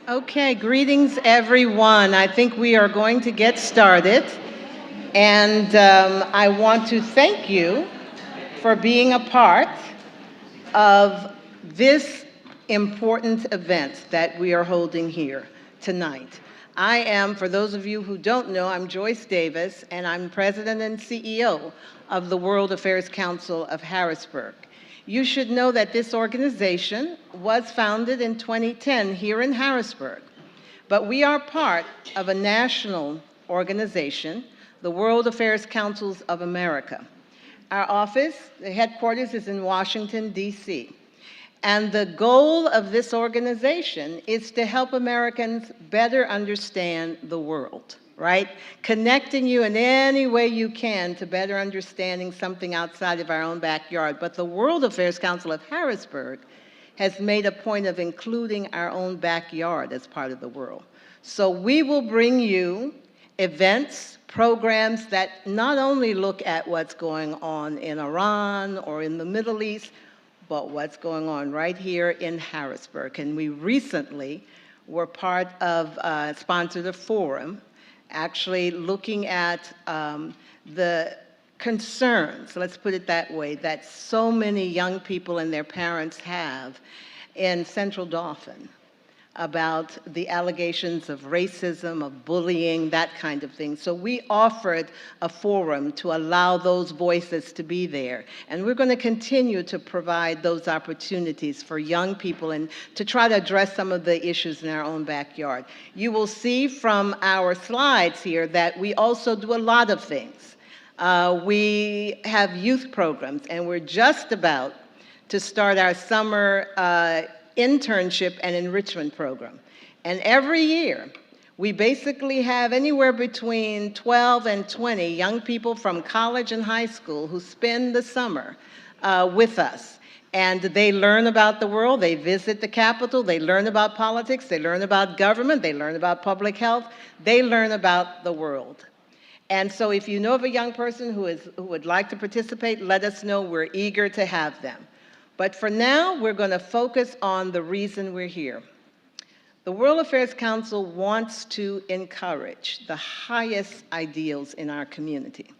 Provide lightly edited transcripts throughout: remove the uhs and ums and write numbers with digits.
Okay, greetings everyone. I think we are going to get started. And I want to thank you for being a part of this important event that we are holding here tonight. I am, for those of you who don't know, I'm Joyce Davis, and I'm President and CEO of the World Affairs Council of Harrisburg. You should know that this organization was founded in 2010 here in Harrisburg, but we are part of a national organization, the World Affairs Councils of America. Our office, the headquarters, is in Washington, D.C. And the goal of this organization is to help Americans better understand the world, right? Connecting you in any way you can to better understanding something outside of our own backyard. But the World Affairs Council of Harrisburg has made a point of including our own backyard as part of the world. So we will bring you events, programs that not only look at what's going on in Iran or in the Middle East, but what's going on right here in Harrisburg. And we recently were part of, sponsored a forum, actually looking at the concerns, let's put it that way, that so many young people and their parents have in Central Dauphin about the allegations of racism, of bullying, that kind of thing. So we offered a forum to allow those voices to be there. And we're going to continue to provide those opportunities for young people and to try to address some of the issues in our own backyard. You will see from our slides here that we also do a lot of things. We have youth programs, and we're just about to start our summer internship and enrichment program. And every year, we basically have anywhere between 12 and 20 young people from college and high school who spend the summer with us. And they learn about the world, they visit the Capitol, they learn about politics, they learn about government, they learn about public health, they learn about the world. And so if you know of a young person who would like to participate, let us know. We're eager to have them. But for now, we're going to focus on the reason we're here. The World Affairs Council wants to encourage the highest ideals in our community.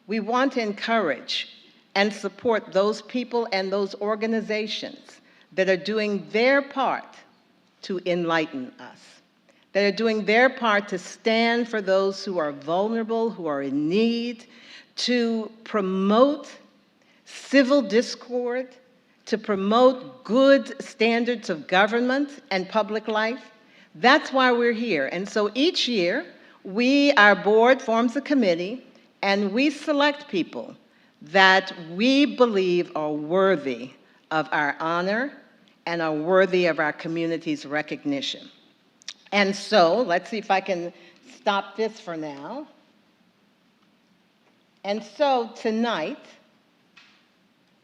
We want to encourage and support those people and those organizations that are doing their part to enlighten us, that are doing their part to stand for those who are vulnerable, who are in need, to promote civil discord, to promote good standards of government and public life. That's why we're here. And so each year, our board forms a committee, and we select people that we believe are worthy of our honor and are worthy of our community's recognition. And so, let's see if I can stop this for now. And so tonight,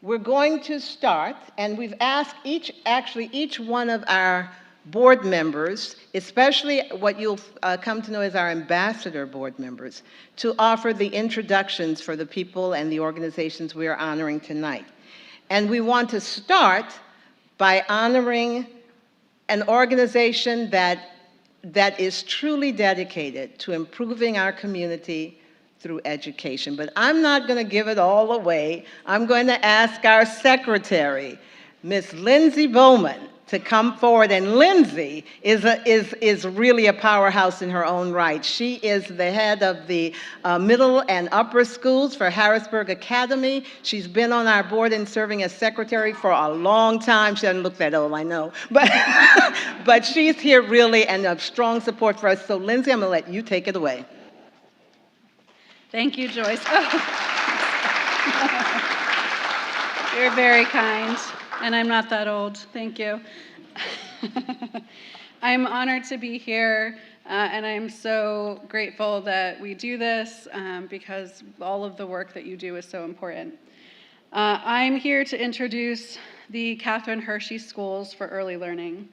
we're going to start, and we've asked each one of our board members, especially what you'll come to know as our ambassador board members, to offer the introductions for the people and the organizations we are honoring tonight. And we want to start by honoring an organization that is truly dedicated to improving our community through education. But I'm not going to give it all away. I'm going to ask our secretary, Miss Lindsay Bowman, to come forward. And Lindsay is really a powerhouse in her own right. She is the head of the middle and upper schools for Harrisburg Academy. She's been on our board and serving as secretary for a long time. She doesn't look that old, I know. But she's here really and of strong support for us. So Lindsay, I'm going to let you take it away. Thank you, Joyce. Oh. You're very kind, and I'm not that old. Thank you. I'm honored to be here, and I'm so grateful that we do this because all of the work that you do is so important. I'm here to introduce the Catherine Hershey Schools for Early Learning.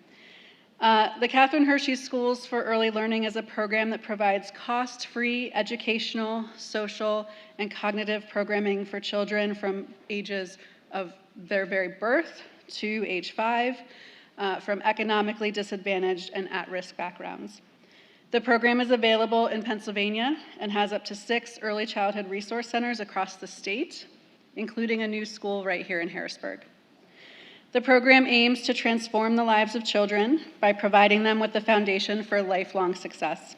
The Catherine Hershey Schools for Early Learning is a program that provides cost-free educational, social, and cognitive programming for children from ages of their very birth to age 5. from economically disadvantaged and at-risk backgrounds. The program is available in Pennsylvania and has up to 6 early childhood resource centers across the state, including a new school right here in Harrisburg. The program aims to transform the lives of children by providing them with the foundation for lifelong success.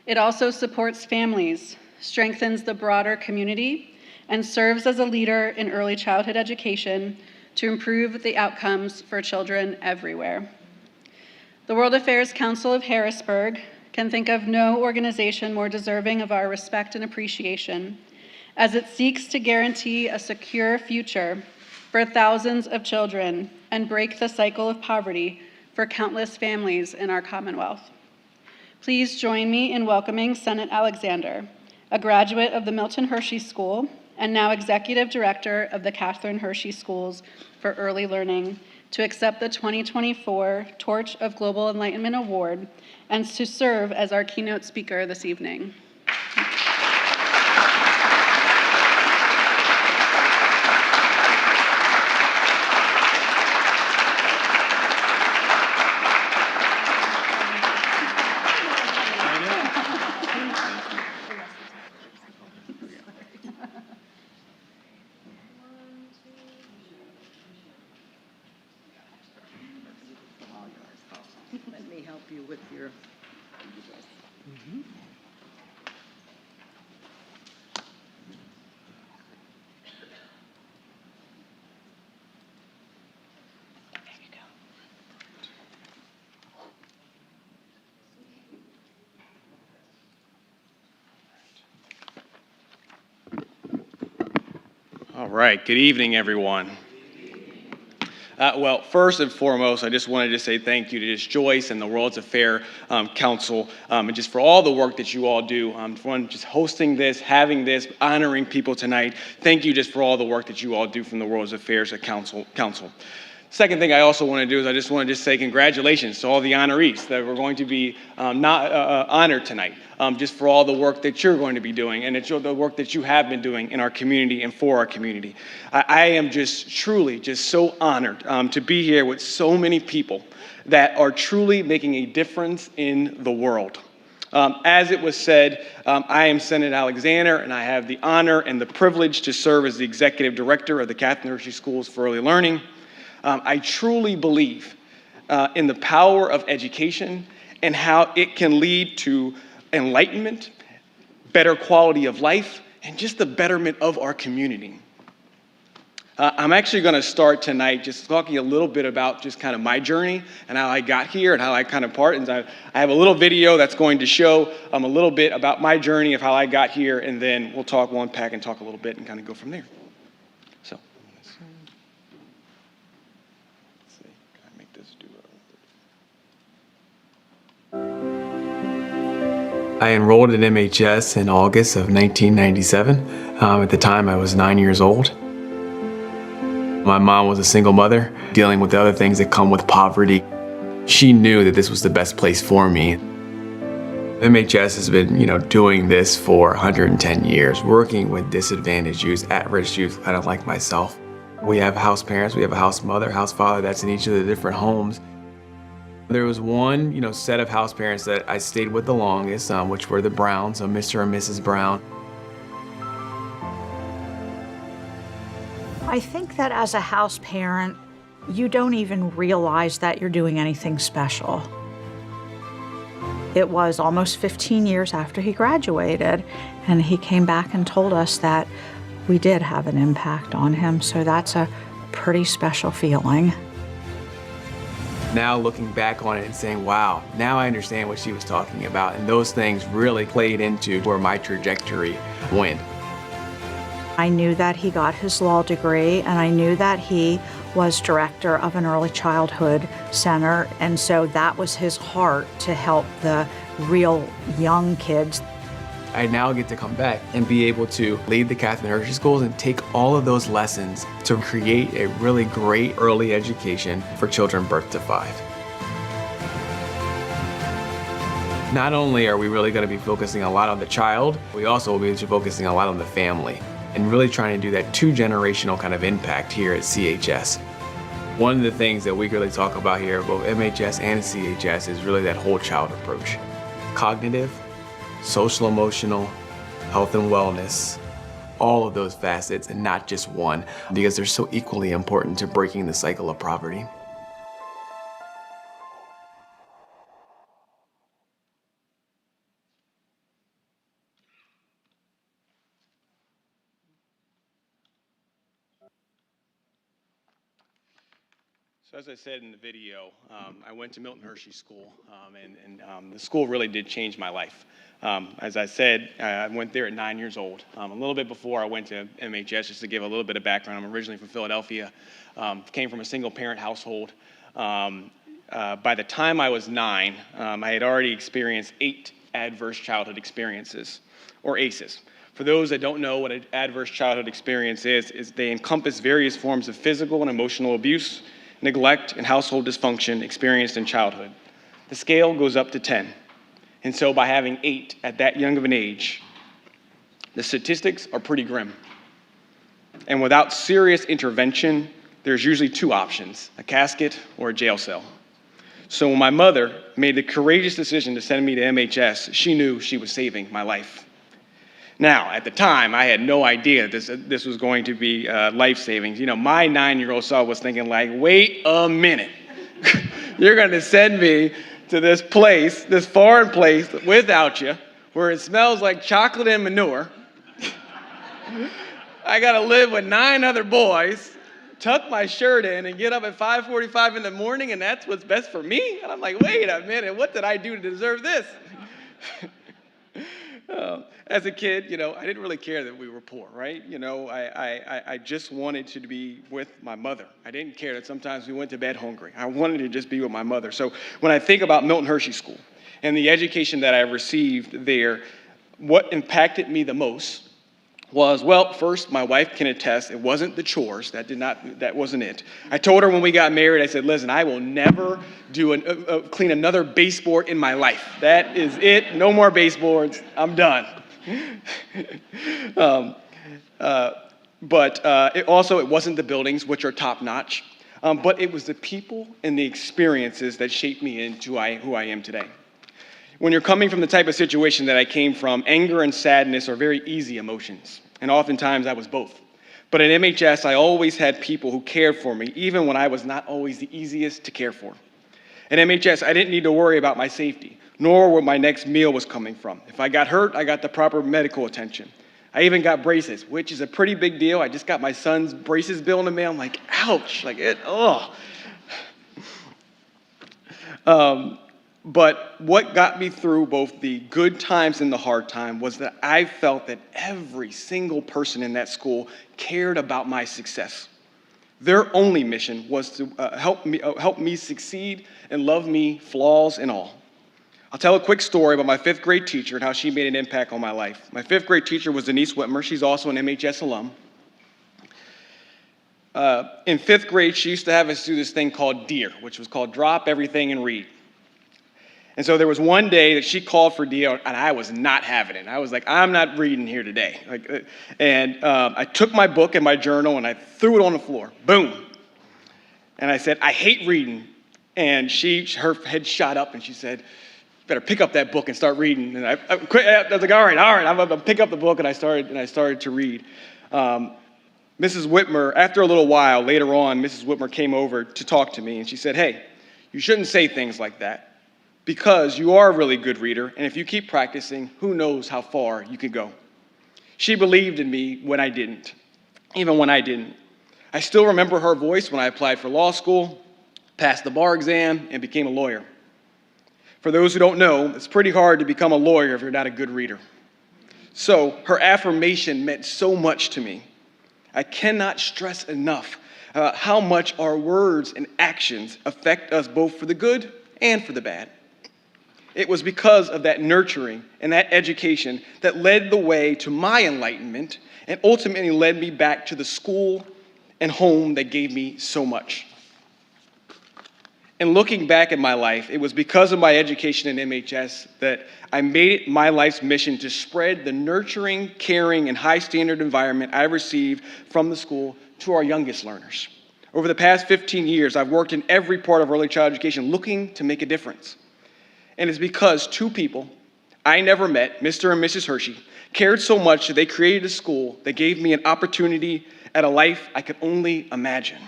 It also supports families, strengthens the broader community, and serves as a leader in early childhood education to improve the outcomes for children everywhere. The World Affairs Council of Harrisburg can think of no organization more deserving of our respect and appreciation, as it seeks to guarantee a secure future for thousands of children and break the cycle of poverty for countless families in our Commonwealth. Please join me in welcoming Senate Alexander, a graduate of the Milton Hershey School and now Executive Director of the Catherine Hershey Schools for Early Learning, to accept the 2024 Torch of Global Enlightenment Award and to serve as our keynote speaker this evening. Let me help you with your... There you go. All right, good evening, everyone. Well, first and foremost, I just wanted to say thank you to just Joyce and the World's Affairs Council, and just for all the work that you all do, for just hosting this, having this, honoring people tonight. Thank you just for all the work that you all do from the World's Affairs Council. Second thing I also want to do is I just want to say congratulations to all the honorees that we're going to be honored tonight, just for all the work that you're going to be doing and the work that you have been doing in our community and for our community. I am just truly just so honored to be here with so many people that are truly making a difference in the world. As it was said, I am Senator Alexander, and I have the honor and the privilege to serve as the Executive Director of the Catherine Hershey Schools for Early Learning. I truly believe in the power of education and how it can lead to enlightenment, better quality of life, and just the betterment of our community. I'm actually going to start tonight just talking a little bit about just kind of my journey and how I got here and how I kind of and I have a little video that's going to show a little bit about my journey of how I got here, and then we'll unpack and talk a little bit and kind of go from there. So. I enrolled at MHS in August of 1997. At the time, I was 9 years old. My mom was a single mother, dealing with the other things that come with poverty. She knew that this was the best place for me. MHS has been, doing this for 110 years, working with disadvantaged youth, at-risk youth, kind of like myself. We have house parents, we have a house mother, house father, that's in each of the different homes. There was one, set of house parents that I stayed with the longest, which were the Browns, so Mr. and Mrs. Brown. I think that as a house parent, you don't even realize that you're doing anything special. It was almost 15 years after he graduated, and he came back and told us that we did have an impact on him, so that's a pretty special feeling. Now looking back on it and saying, wow, now I understand what she was talking about, and those things really played into where my trajectory went. I knew that he got his law degree, and I knew that he was director of an early childhood center, and so that was his heart, to help the real young kids. I now get to come back and be able to lead the Catherine Hershey Schools and take all of those lessons to create a really great early education for children birth to 5. Not only are we really going to be focusing a lot on the child, we also will be focusing a lot on the family and really trying to do that 2-generational kind of impact here at CHS. One of the things that we really talk about here, both MHS and CHS, is really that whole child approach. Cognitive, social emotional, health and wellness, all of those facets and not just one, because they're so equally important to breaking the cycle of poverty. So as I said in the video, I went to Milton Hershey School, and the school really did change my life. As I said, I went there at 9 years old. A little bit before I went to MHS, just to give a little bit of background, I'm originally from Philadelphia, came from a single-parent household. By the time I was 9, I had already experienced 8 adverse childhood experiences, or ACEs. For those that don't know what an adverse childhood experience is they encompass various forms of physical and emotional abuse, neglect, and household dysfunction experienced in childhood. The scale goes up to 10. And so by having 8 at that young of an age, the statistics are pretty grim. And without serious intervention, there's usually 2 options, a casket or a jail cell. So when my mother made the courageous decision to send me to MHS, she knew she was saving my life. Now, at the time, I had no idea this was going to be life-saving. You know, my 9-year-old self was thinking like, wait a minute. You're going to send me to this place, this foreign place without you, where it smells like chocolate and manure. I got to live with 9 other boys, tuck my shirt in, and get up at 5:45 in the morning, and that's what's best for me? And I'm like, wait a minute, what did I do to deserve this? As a kid, you know, I didn't really care that we were poor, right? You know, I just wanted to be with my mother. I didn't care that sometimes we went to bed hungry. I wanted to just be with my mother. So when I think about Milton Hershey School and the education that I received there, what impacted me the most was, well, first, my wife can attest, it wasn't the chores. That wasn't it. I told her when we got married, I said, listen, I will never clean another baseboard in my life. That is it. No more baseboards. I'm done. It wasn't the buildings, which are top-notch, but it was the people and the experiences that shaped me into who I am today. When you're coming from the type of situation that I came from, anger and sadness are very easy emotions, and oftentimes I was both. But at MHS, I always had people who cared for me, even when I was not always the easiest to care for. At MHS, I didn't need to worry about my safety, nor where my next meal was coming from. If I got hurt, I got the proper medical attention. I even got braces, which is a pretty big deal. I just got my son's braces bill in the mail. I'm like, ouch, But what got me through both the good times and the hard time was that I felt that every single person in that school cared about my success. Their only mission was to help me succeed and love me, flaws and all. I'll tell a quick story about my 5th grade teacher and how she made an impact on my life. My 5th grade teacher was Denise Whitmer. She's also an MHS alum. In 5th grade, she used to have us do this thing called DEAR, which was called Drop Everything and Read. And so there was one day that she called for DEAR, and I was not having it. I was like, I'm not reading here today. I took my book and my journal, and I threw it on the floor. Boom. And I said, I hate reading. And her head shot up, and she said, better pick up that book and start reading. And I was like, all right, I'm going to pick up the book, and I started to read. Mrs. Whitmer, after a little while, later on, Mrs. Whitmer came over to talk to me, and she said, hey, you shouldn't say things like that, because you are a really good reader, and if you keep practicing, who knows how far you could go. She believed in me when I didn't, even when I didn't. I still remember her voice when I applied for law school, passed the bar exam, and became a lawyer. For those who don't know, it's pretty hard to become a lawyer if you're not a good reader. So her affirmation meant so much to me. I cannot stress enough how much our words and actions affect us both for the good and for the bad. It was because of that nurturing and that education that led the way to my enlightenment and ultimately led me back to the school and home that gave me so much. And looking back at my life, it was because of my education in MHS that I made it my life's mission to spread the nurturing, caring, and high-standard environment I received from the school to our youngest learners. Over the past 15 years, I've worked in every part of early child education looking to make a difference. And it's because two people I never met, Mr. and Mrs. Hershey, cared so much that they created a school that gave me an opportunity at a life I could only imagine.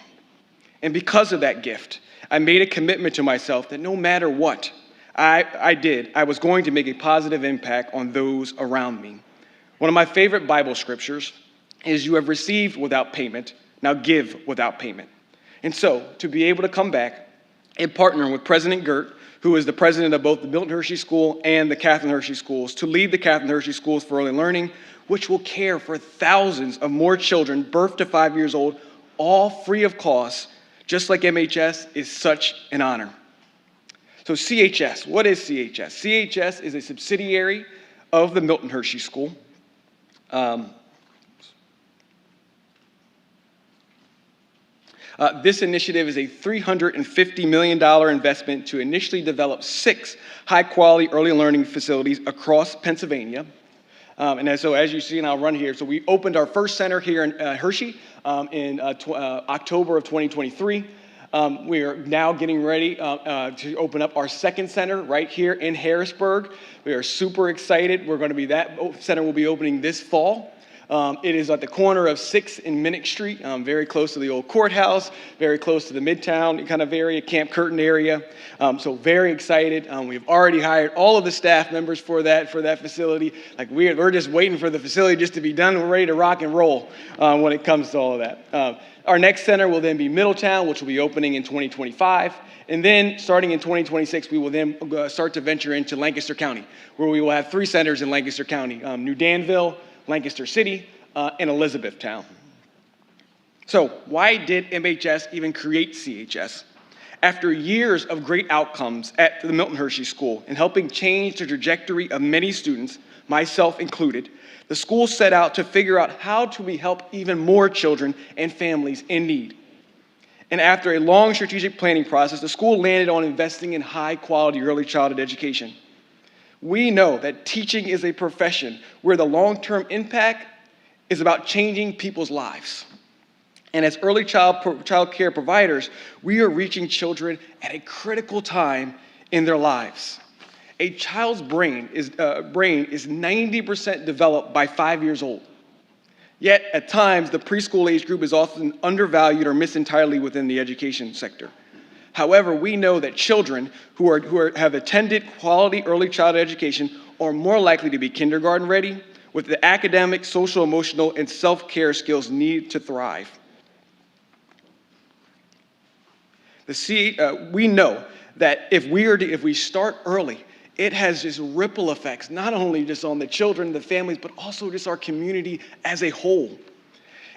And because of that gift, I made a commitment to myself that no matter what I did, I was going to make a positive impact on those around me. One of my favorite Bible scriptures is, "You have received without payment, now give without payment." And so, to be able to come back and partner with President Gert, who is the president of both the Milton Hershey School and the Catherine Hershey Schools, to lead the Catherine Hershey Schools for Early Learning, which will care for thousands of more children birth to 5 years old, all free of cost, just like MHS, is such an honor. So CHS, what is CHS? CHS is a subsidiary of the Milton Hershey School. This initiative is a $350 million investment to initially develop 6 high-quality early learning facilities across Pennsylvania. So as you see, and I'll run here, so we opened our first center here in Hershey in October of 2023. We are now getting ready to open up our second center right here in Harrisburg. We are super excited. That center will be opening this fall. It is at the corner of 6th and Minnick Street, very close to the old courthouse, very close to the Midtown kind of area, Camp Curtin area. So very excited. We've already hired all of the staff members for that facility. Like we're just waiting for the facility just to be done. We're ready to rock and roll when it comes to all of that. Our next center will then be Middletown, which will be opening in 2025. And then starting in 2026, we will then start to venture into Lancaster County, where we will have 3 centers in Lancaster County, New Danville, Lancaster City, and Elizabethtown. So why did MHS even create CHS? After years of great outcomes at the Milton Hershey School and helping change the trajectory of many students, myself included, the school set out to figure out how do we help even more children and families in need. And after a long strategic planning process, the school landed on investing in high-quality early childhood education. We know that teaching is a profession where the long-term impact is about changing people's lives. And as early child care providers, we are reaching children at a critical time in their lives. A child's brain is 90% developed by 5 years old. Yet, at times, the preschool age group is often undervalued or missed entirely within the education sector. However, we know that children who have attended quality early childhood education are more likely to be kindergarten ready with the academic, social, emotional, and self-care skills needed to thrive. We know that if we start early, it has just ripple effects, not only just on the children, the families, but also just our community as a whole.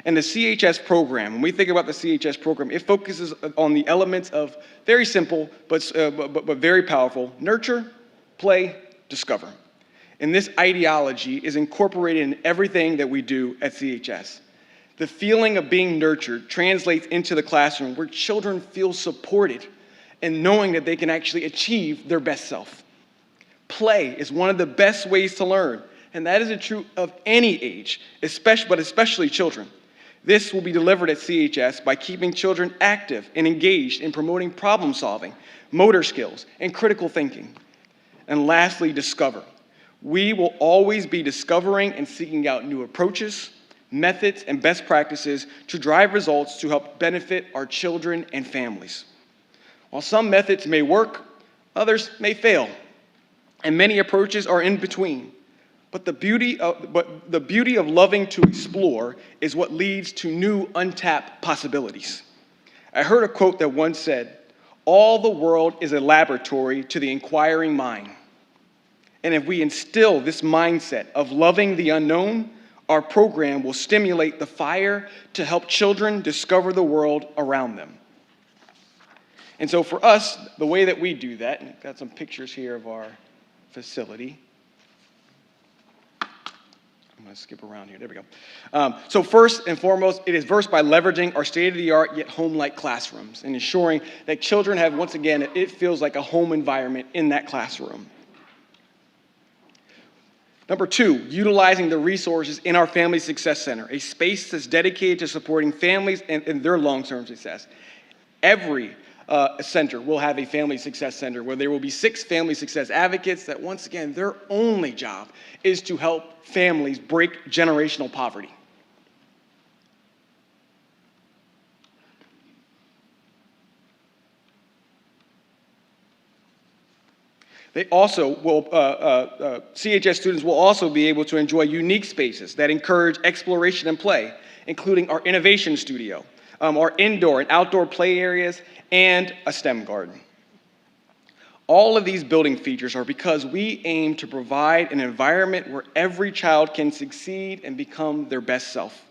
And the CHS program, when we think about the CHS program, it focuses on the elements of very simple, but very powerful: nurture, play, discover. And this ideology is incorporated in everything that we do at CHS. The feeling of being nurtured translates into the classroom where children feel supported and knowing that they can actually achieve their best self. Play is one of the best ways to learn, and that is true of any age, but especially children. This will be delivered at CHS by keeping children active and engaged in promoting problem solving, motor skills, and critical thinking. And lastly, discover. We will always be discovering and seeking out new approaches, methods, and best practices to drive results to help benefit our children and families. While some methods may work, others may fail, and many approaches are in between. But the beauty of loving to explore is what leads to new untapped possibilities. I heard a quote that once said, "All the world is a laboratory to the inquiring mind." And if we instill this mindset of loving the unknown, our program will stimulate the fire to help children discover the world around them. And so for us, the way that we do that, and I've got some pictures here of our facility. I'm going to skip around here. There we go. So first and foremost, it is first by leveraging our state-of-the-art yet home-like classrooms and ensuring that children have, once again, it feels like a home environment in that classroom. Number 2, utilizing the resources in our Family Success Center, a space that's dedicated to supporting families and their long-term success. Every center will have a Family Success Center where there will be 6 family success advocates that, once again, their only job is to help families break generational poverty. They also will, CHS students will also be able to enjoy unique spaces that encourage exploration and play, including our innovation studio, our indoor and outdoor play areas, and a STEM garden. All of these building features are because we aim to provide an environment where every child can succeed and become their best self.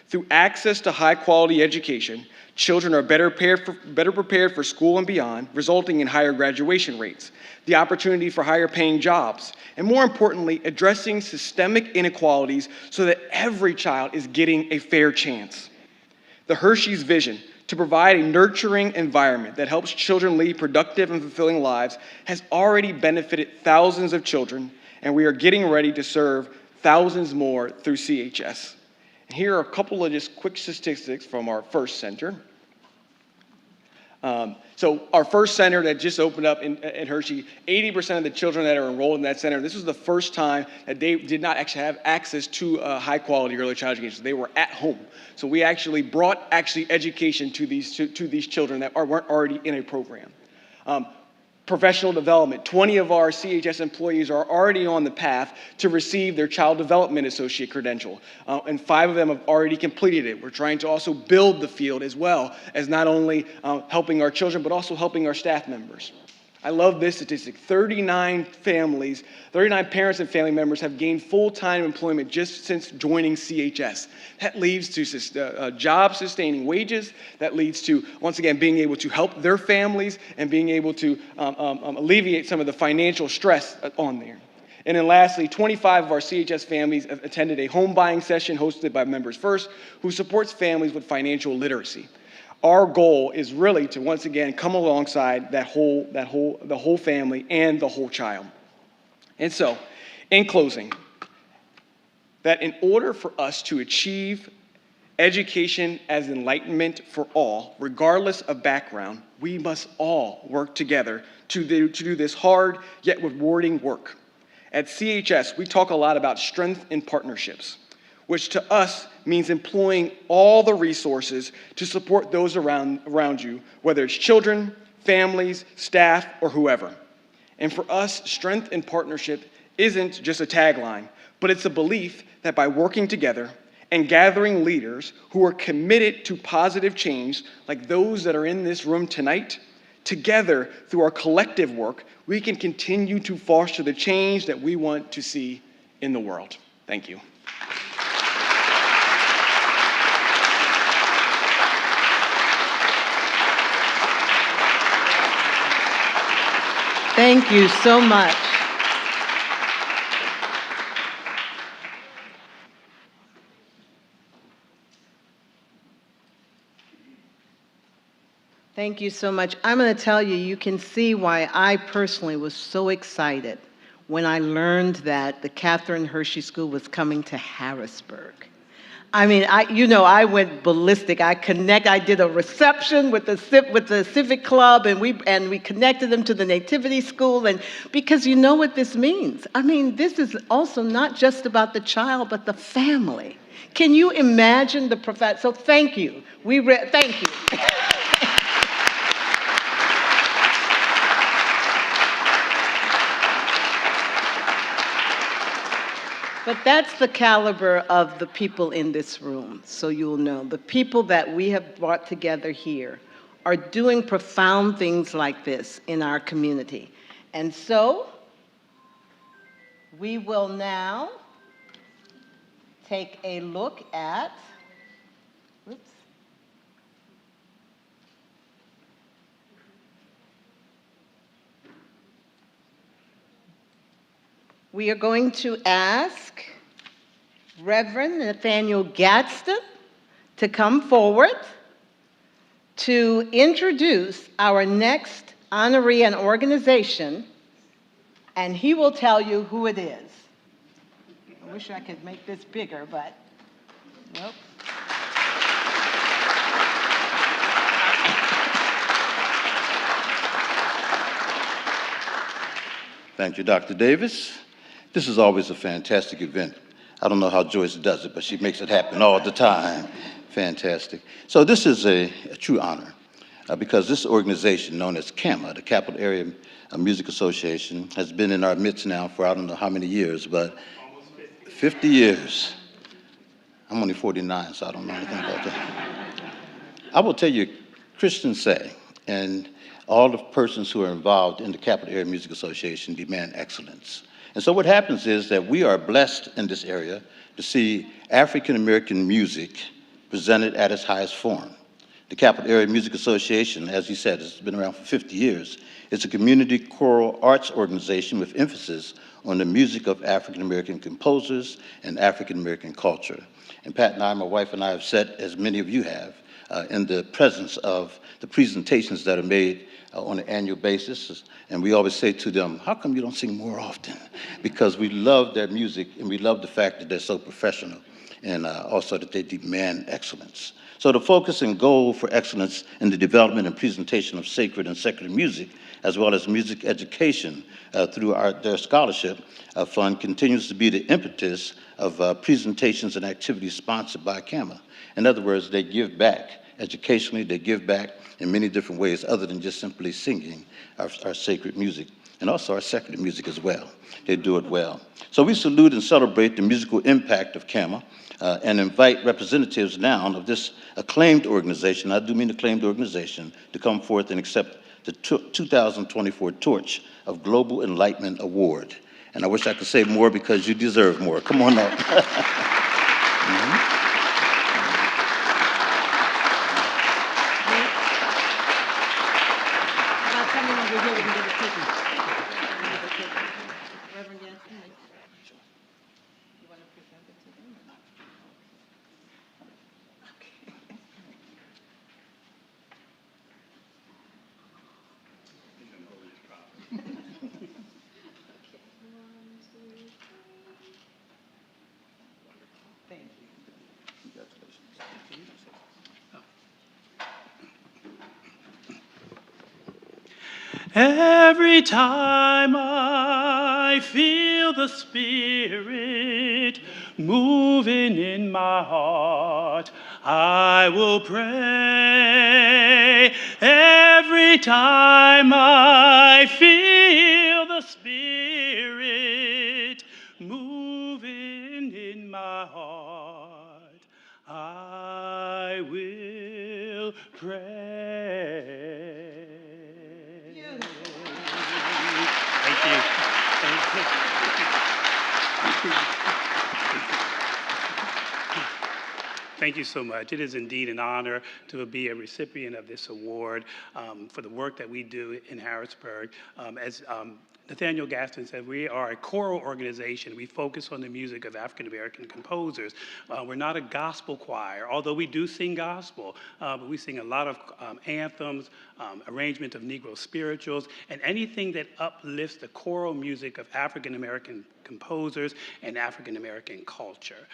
Through access to high-quality education, children are better prepared for school and beyond, resulting in higher graduation rates, the opportunity for higher-paying jobs, and more importantly, addressing systemic inequalities so that every child is getting a fair chance. The Hershey's vision to provide a nurturing environment that helps children lead productive and fulfilling lives has already benefited thousands of children, and we are getting ready to serve thousands more through CHS. And here are a couple of just quick statistics from our first center. So our first center that just opened up in Hershey, 80% of the children that are enrolled in that center, this was the first time that they did not actually have access to high quality early childhood education. They were at home. So we actually brought education to these children that weren't already in a program. Professional development, 20 of our CHS employees are already on the path to receive their Child Development Associate credential, and 5 of them have already completed it. We're trying to also build the field as well as not only helping our children, but also helping our staff members. I love this statistic. 39 parents and family members have gained full-time employment just since joining CHS. That leads to job-sustaining wages. That leads to, once again, being able to help their families and being able to alleviate some of the financial stress on there. And then lastly, 25 of our CHS families have attended a home buying session hosted by Members First, who supports families with financial literacy. Our goal is really to, once again, come alongside the whole family and the whole child. And so, in closing, that in order for us to achieve education as enlightenment for all, regardless of background, we must all work together to do this hard yet rewarding work. At CHS, we talk a lot about strength in partnerships, which to us means employing all the resources to support those around you, whether it's children, families, staff, or whoever. And for us, strength in partnership isn't just a tagline, but it's a belief that by working together and gathering leaders who are committed to positive change, like those that are in this room tonight, together through our collective work, we can continue to foster the change that we want to see in the world. Thank you. Thank you so much. Thank you so much. I'm going to tell you, you can see why I personally was so excited when I learned that the Catherine Hershey School was coming to Harrisburg. I mean, I went ballistic. I did a reception with the Civic Club, and we connected them to the Nativity School, and because you know what this means. I mean, this is also not just about the child, but the family. Can you imagine the professor? So thank you. Thank you. But that's the caliber of the people in this room, so you'll know. The people that we have brought together here are doing profound things like this in our community. And so, we will now take a look at, oops. We are going to ask Reverend Nathaniel Gadsden to come forward to introduce our next honoree and organization, and he will tell you who it is. I wish I could make this bigger, but nope. Thank you, Dr. Davis. This is always a fantastic event. I don't know how Joyce does it, but she makes it happen all the time. Fantastic. So this is a true honor because this organization known as CAMA, the Capital Area Music Association, has been in our midst now for I don't know how many years, but 50 years. I'm only 49, so I don't know anything about that. I will tell you, Christians say, and all the persons who are involved in the Capital Area Music Association demand excellence. And so what happens is that we are blessed in this area to see African American music presented at its highest form. The Capital Area Music Association, as you said, has been around for 50 years. It's a community choral arts organization with emphasis on the music of African American composers and African American culture. And Pat and I, my wife and I, have sat, as many of you have, in the presence of the presentations that are made on an annual basis. And we always say to them, how come you don't sing more often? Because we love their music and we love the fact that they're so professional and also that they demand excellence. So the focus and goal for excellence in the development and presentation of sacred and secular music, as well as music education through their scholarship fund, continues to be the impetus of presentations and activities sponsored by CAMA. In other words, they give back educationally, they give back in many different ways other than just simply singing our sacred music, and also our secular music as well. They do it well. So we salute and celebrate the musical impact of CAMA and invite representatives now of this acclaimed organization, I do mean acclaimed organization, to come forth and accept the 2024 Torch of Global Enlightenment Award. And I wish I could say more because you deserve more. Come on up. Mm-hmm. Every time I feel the Spirit moving in my heart, I will pray. Every time I feel the Spirit moving in my heart, I will pray. Thank you so much. It is indeed an honor to be a recipient of this award for the work that we do in Harrisburg. As Nathaniel Gaston said, we are a choral organization. We focus on the music of African-American composers. We're not a gospel choir, although we do sing gospel, but we sing a lot of anthems, arrangement of Negro spirituals, and anything that uplifts the choral music of African-American composers and African-American culture.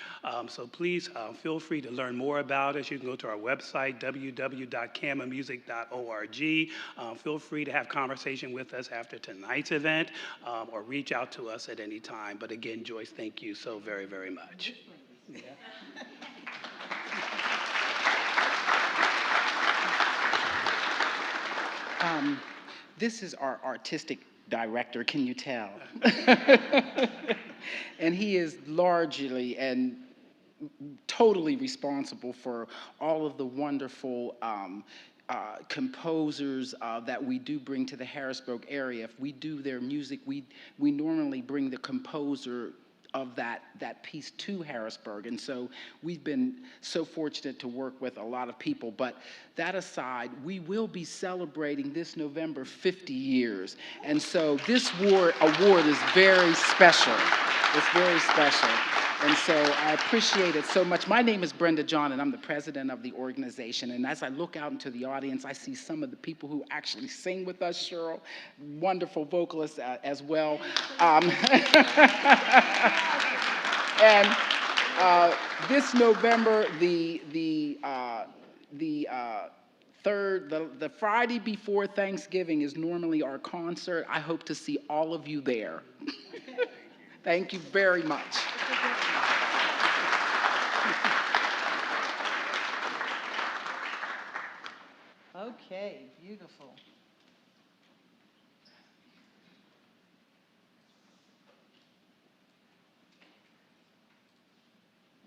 So please feel free to learn more about us. You can go to our website, www.camamusic.org. Feel free to have conversation with us after tonight's event or reach out to us at any time. But again, Joyce, thank you so very, very much. Yeah. This is our artistic director, can you tell? And he is largely and totally responsible for all of the wonderful composers that we do bring to the Harrisburg area. If we do their music, we normally bring the composer of that piece to Harrisburg. And so we've been so fortunate to work with a lot of people. But that aside, we will be celebrating this November 50 years. And so this award is very special. It's very special. And so I appreciate it so much. My name is Brenda John, and I'm the president of the organization. And as I look out into the audience, I see some of the people who actually sing with us. Cheryl, wonderful vocalist as well. And this November, the Friday before Thanksgiving is normally our concert. I hope to see all of you there. Thank you very much. Okay, beautiful.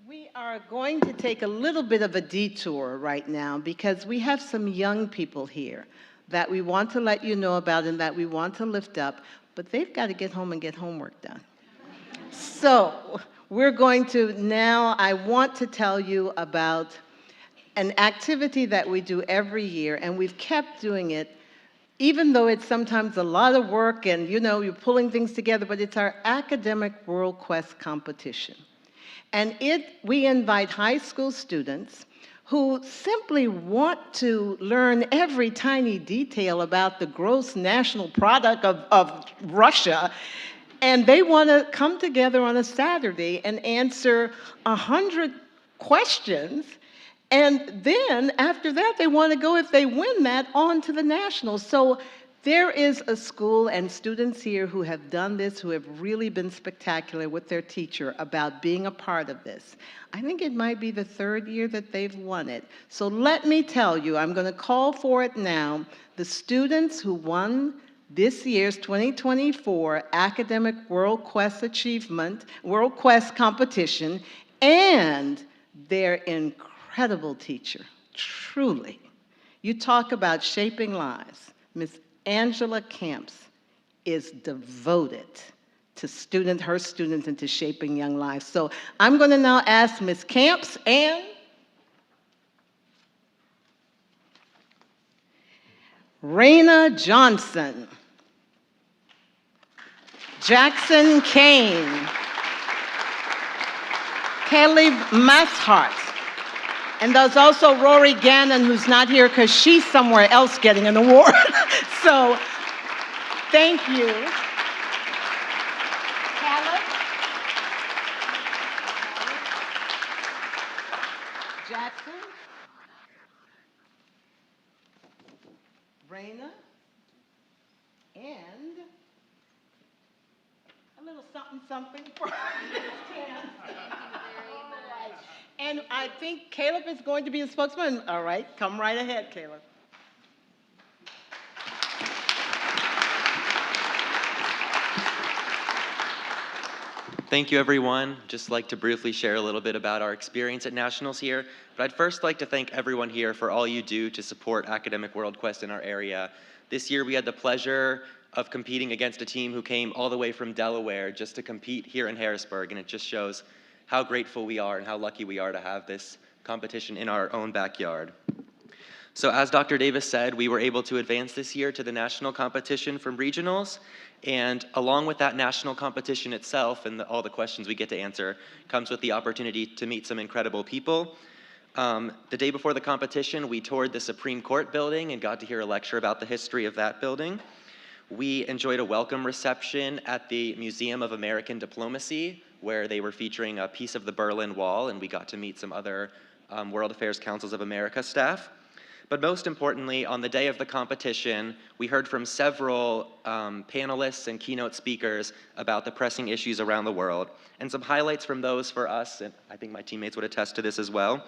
We are going to take a little bit of a detour right now because we have some young people here that we want to let you know about and that we want to lift up, but they've got to get home and get homework done. So we're going to now, I want to tell you about an activity that we do every year, and we've kept doing it, even though it's sometimes a lot of work and, you know, you're pulling things together, but it's our academic World Quest competition. And we invite high school students who simply want to learn every tiny detail about the gross national product of Russia, and they want to come together on a Saturday and answer 100 questions. And then, after that, they want to go, if they win that, on to the nationals. So there is a school and students here who have done this, who have really been spectacular with their teacher about being a part of this. I think it might be the 3rd year that they've won it. So let me tell you, I'm going to call for it now. The students who won this year's 2024 Academic World Quest World Quest competition, and their incredible teacher, truly. You talk about shaping lives. Miss Angela Camps is devoted to her students and to shaping young lives. So I'm going to now ask Miss Camps and Raina Johnson, Jackson Kane, Caleb Masshart, and there's also Rory Gannon, who's not here because she's somewhere else getting an award. So, thank you. Caleb, Jackson, Raina, and a little something for Miss Camps. And I think Caleb is going to be the spokesman. All right, come right ahead, Caleb. Thank you, everyone. Just like to briefly share a little bit about our experience at Nationals here. But I'd first like to thank everyone here for all you do to support Academic World Quest in our area. This year we had the pleasure of competing against a team who came all the way from Delaware just to compete here in Harrisburg, and it just shows how grateful we are and how lucky we are to have this competition in our own backyard. So as Dr. Davis said, we were able to advance this year to the national competition from regionals, and along with that national competition itself and all the questions we get to answer comes with the opportunity to meet some incredible people. The day before the competition, we toured the Supreme Court building and got to hear a lecture about the history of that building. We enjoyed a welcome reception at the Museum of American Diplomacy, where they were featuring a piece of the Berlin Wall, and we got to meet some other World Affairs Councils of America staff. But most importantly, on the day of the competition, we heard from several panelists and keynote speakers about the pressing issues around the world. And some highlights from those for us, and I think my teammates would attest to this as well,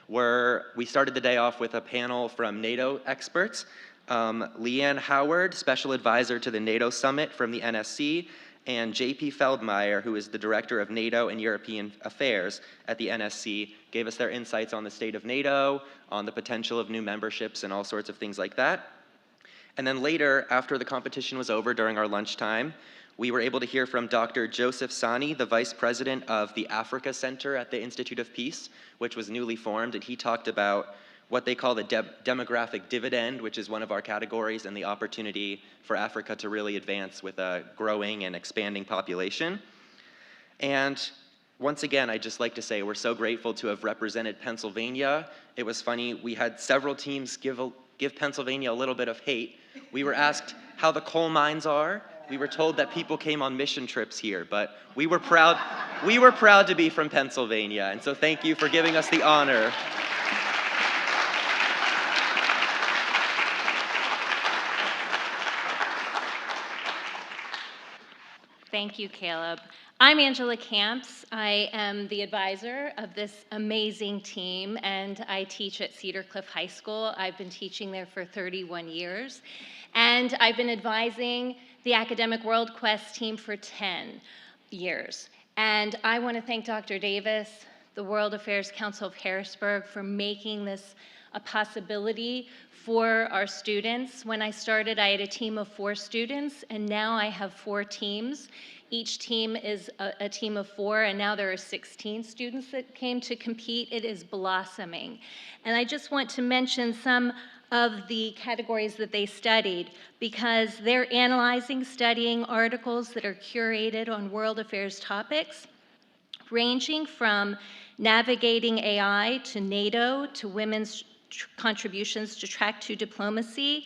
were we started the day off with a panel from NATO experts. Leanne Howard, Special Advisor to the NATO Summit from the NSC, and J.P. Feldmeyer, who is the Director of NATO and European Affairs at the NSC, gave us their insights on the state of NATO, on the potential of new memberships, and all sorts of things like that. And then later, after the competition was over during our lunchtime, we were able to hear from Dr. Joseph Sani, the Vice President of the Africa Center at the Institute of Peace, which was newly formed, and he talked about what they call the demographic dividend, which is one of our categories, and the opportunity for Africa to really advance with a growing and expanding population. And once again, I'd just like to say we're so grateful to have represented Pennsylvania. It was funny, we had several teams give Pennsylvania a little bit of hate. We were asked how the coal mines are, We were told that people came on mission trips here, but we were proud to be from Pennsylvania, and so thank you for giving us the honor. Thank you, Caleb. I'm Angela Camps. I am the advisor of this amazing team, and I teach at Cedar Cliff High School. I've been teaching there for 31 years, and I've been advising the Academic World Quest team for 10 years. And I want to thank Dr. Davis, the World Affairs Council of Harrisburg, for making this a possibility for our students. When I started, I had a team of 4 students, and now I have 4 teams. Each team is a team of 4, and now there are 16 students that came to compete. It is blossoming. And I just want to mention some of the categories that they studied, because they're analyzing, studying articles that are curated on world affairs topics, ranging from navigating AI to NATO to women's contributions to Track 2 diplomacy.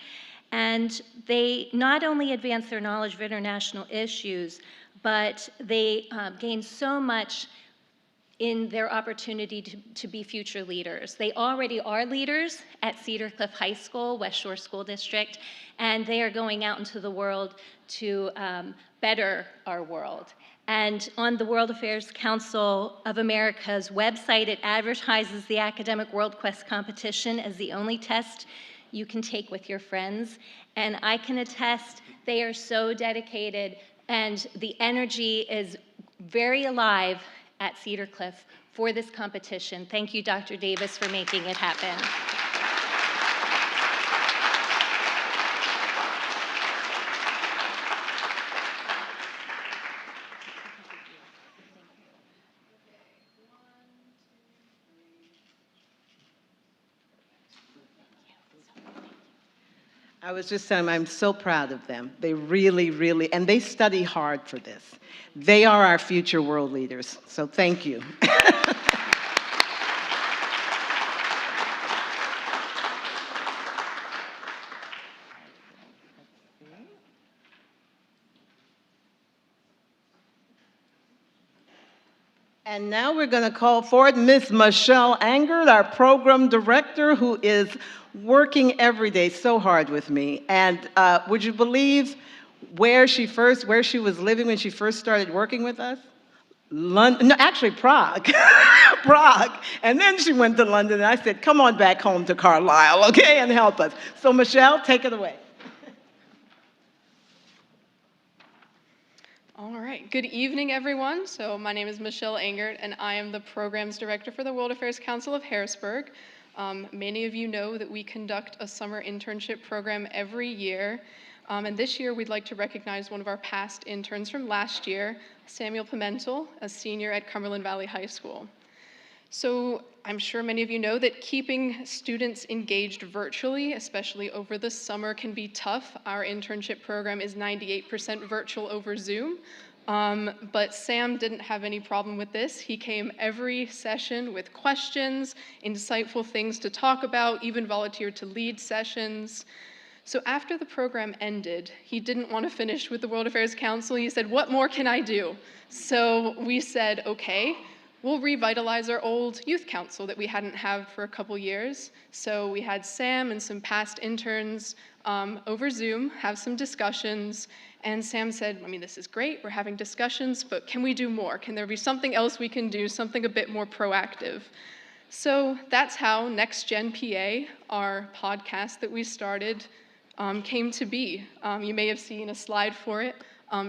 And they not only advance their knowledge of international issues, but they gain so much in their opportunity to be future leaders. They already are leaders at Cedar Cliff High School, West Shore School District, and they are going out into the world to better our world. And on the World Affairs Council of America's website, it advertises the Academic World Quest competition as the only test you can take with your friends. And I can attest they are so dedicated, and the energy is very alive at Cedar Cliff for this competition. Thank you, Dr. Davis, for making it happen. I was just saying, I'm so proud of them. They really, and they study hard for this. They are our future world leaders, so thank you. And now we're going to call forward Ms. Michelle Angert, our program director, who is working every day so hard with me. And would you believe where she was living when she first started working with us? London, no, actually Prague. Prague. And then she went to London, and I said, come on back home to Carlisle, okay, and help us. So Michelle, take it away. All right, good evening, everyone. So my name is Michelle Angert, and I am the Programs Director for the World Affairs Council of Harrisburg. Many of you know that we conduct a summer internship program every year. And this year, we'd like to recognize one of our past interns from last year, Samuel Pimentel, a senior at Cumberland Valley High School. So I'm sure many of you know that keeping students engaged virtually, especially over the summer, can be tough. Our internship program is 98% virtual over Zoom. But Sam didn't have any problem with this. He came every session with questions, insightful things to talk about, even volunteered to lead sessions. So after the program ended, he didn't want to finish with the World Affairs Council. He said, what more can I do? So we said, okay, we'll revitalize our old youth council that we hadn't had for a couple years. So we had Sam and some past interns over Zoom have some discussions. And Sam said, I mean, this is great, we're having discussions, but can we do more? Can there be something else we can do, something a bit more proactive? So that's how Next Gen PA, our podcast that we started, came to be. You may have seen a slide for it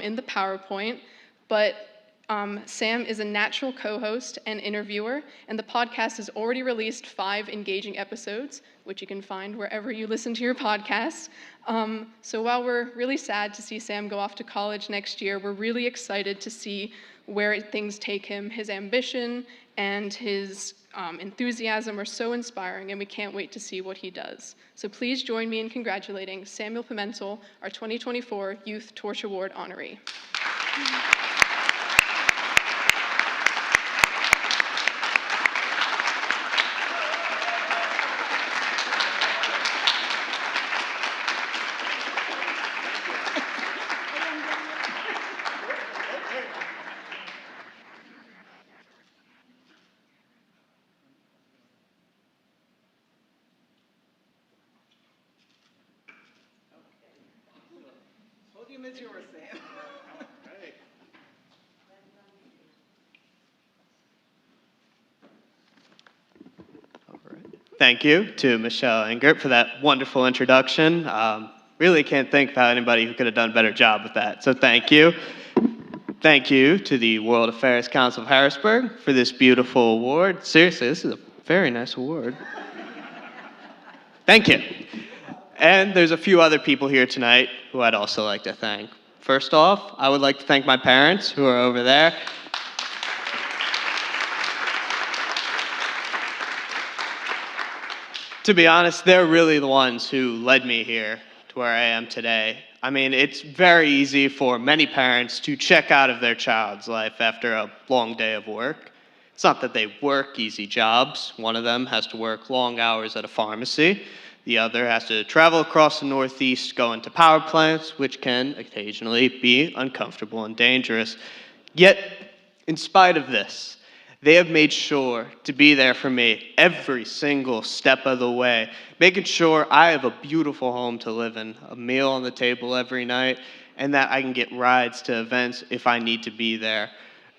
in the PowerPoint, but Sam is a natural co-host and interviewer, and the podcast has already released 5 engaging episodes, which you can find wherever you listen to your podcasts. So while we're really sad to see Sam go off to college next year, we're really excited to see where things take him. His ambition and his enthusiasm are so inspiring, and we can't wait to see what he does. So please join me in congratulating Samuel Pimentel, our 2024 Youth Torch Award honoree. podium is yours, Sam. Thank you to Michelle Engert for that wonderful introduction. Really can't think about anybody who could have done a better job with that, so thank you. Thank you to the World Affairs Council of Harrisburg for this beautiful award. Seriously, this is a very nice award. Thank you. And there's a few other people here tonight who I'd also like to thank. First off, I would like to thank my parents who are over there. To be honest, they're really the ones who led me here to where I am today. I mean, it's very easy for many parents to check out of their child's life after a long day of work. It's not that they work easy jobs. One of them has to work long hours at a pharmacy. The other has to travel across the Northeast, go into power plants, which can occasionally be uncomfortable and dangerous. Yet, in spite of this, they have made sure to be there for me every single step of the way, making sure I have a beautiful home to live in, a meal on the table every night, and that I can get rides to events if I need to be there.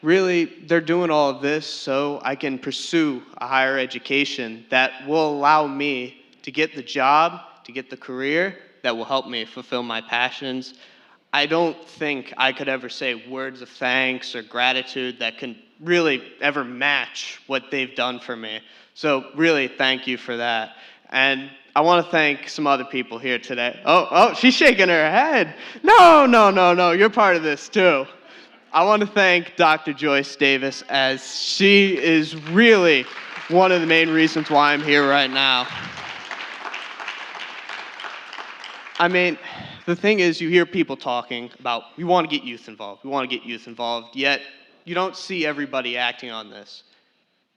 Really, they're doing all of this so I can pursue a higher education that will allow me to get the job, to get the career that will help me fulfill my passions. I don't think I could ever say words of thanks or gratitude that can really ever match what they've done for me. So really, thank you for that. And I want to thank some other people here today. Oh, she's shaking her head. No, you're part of this too. I want to thank Dr. Joyce Davis, as she is really one of the main reasons why I'm here right now. I mean, the thing is, you hear people talking about, we want to get youth involved, yet you don't see everybody acting on this.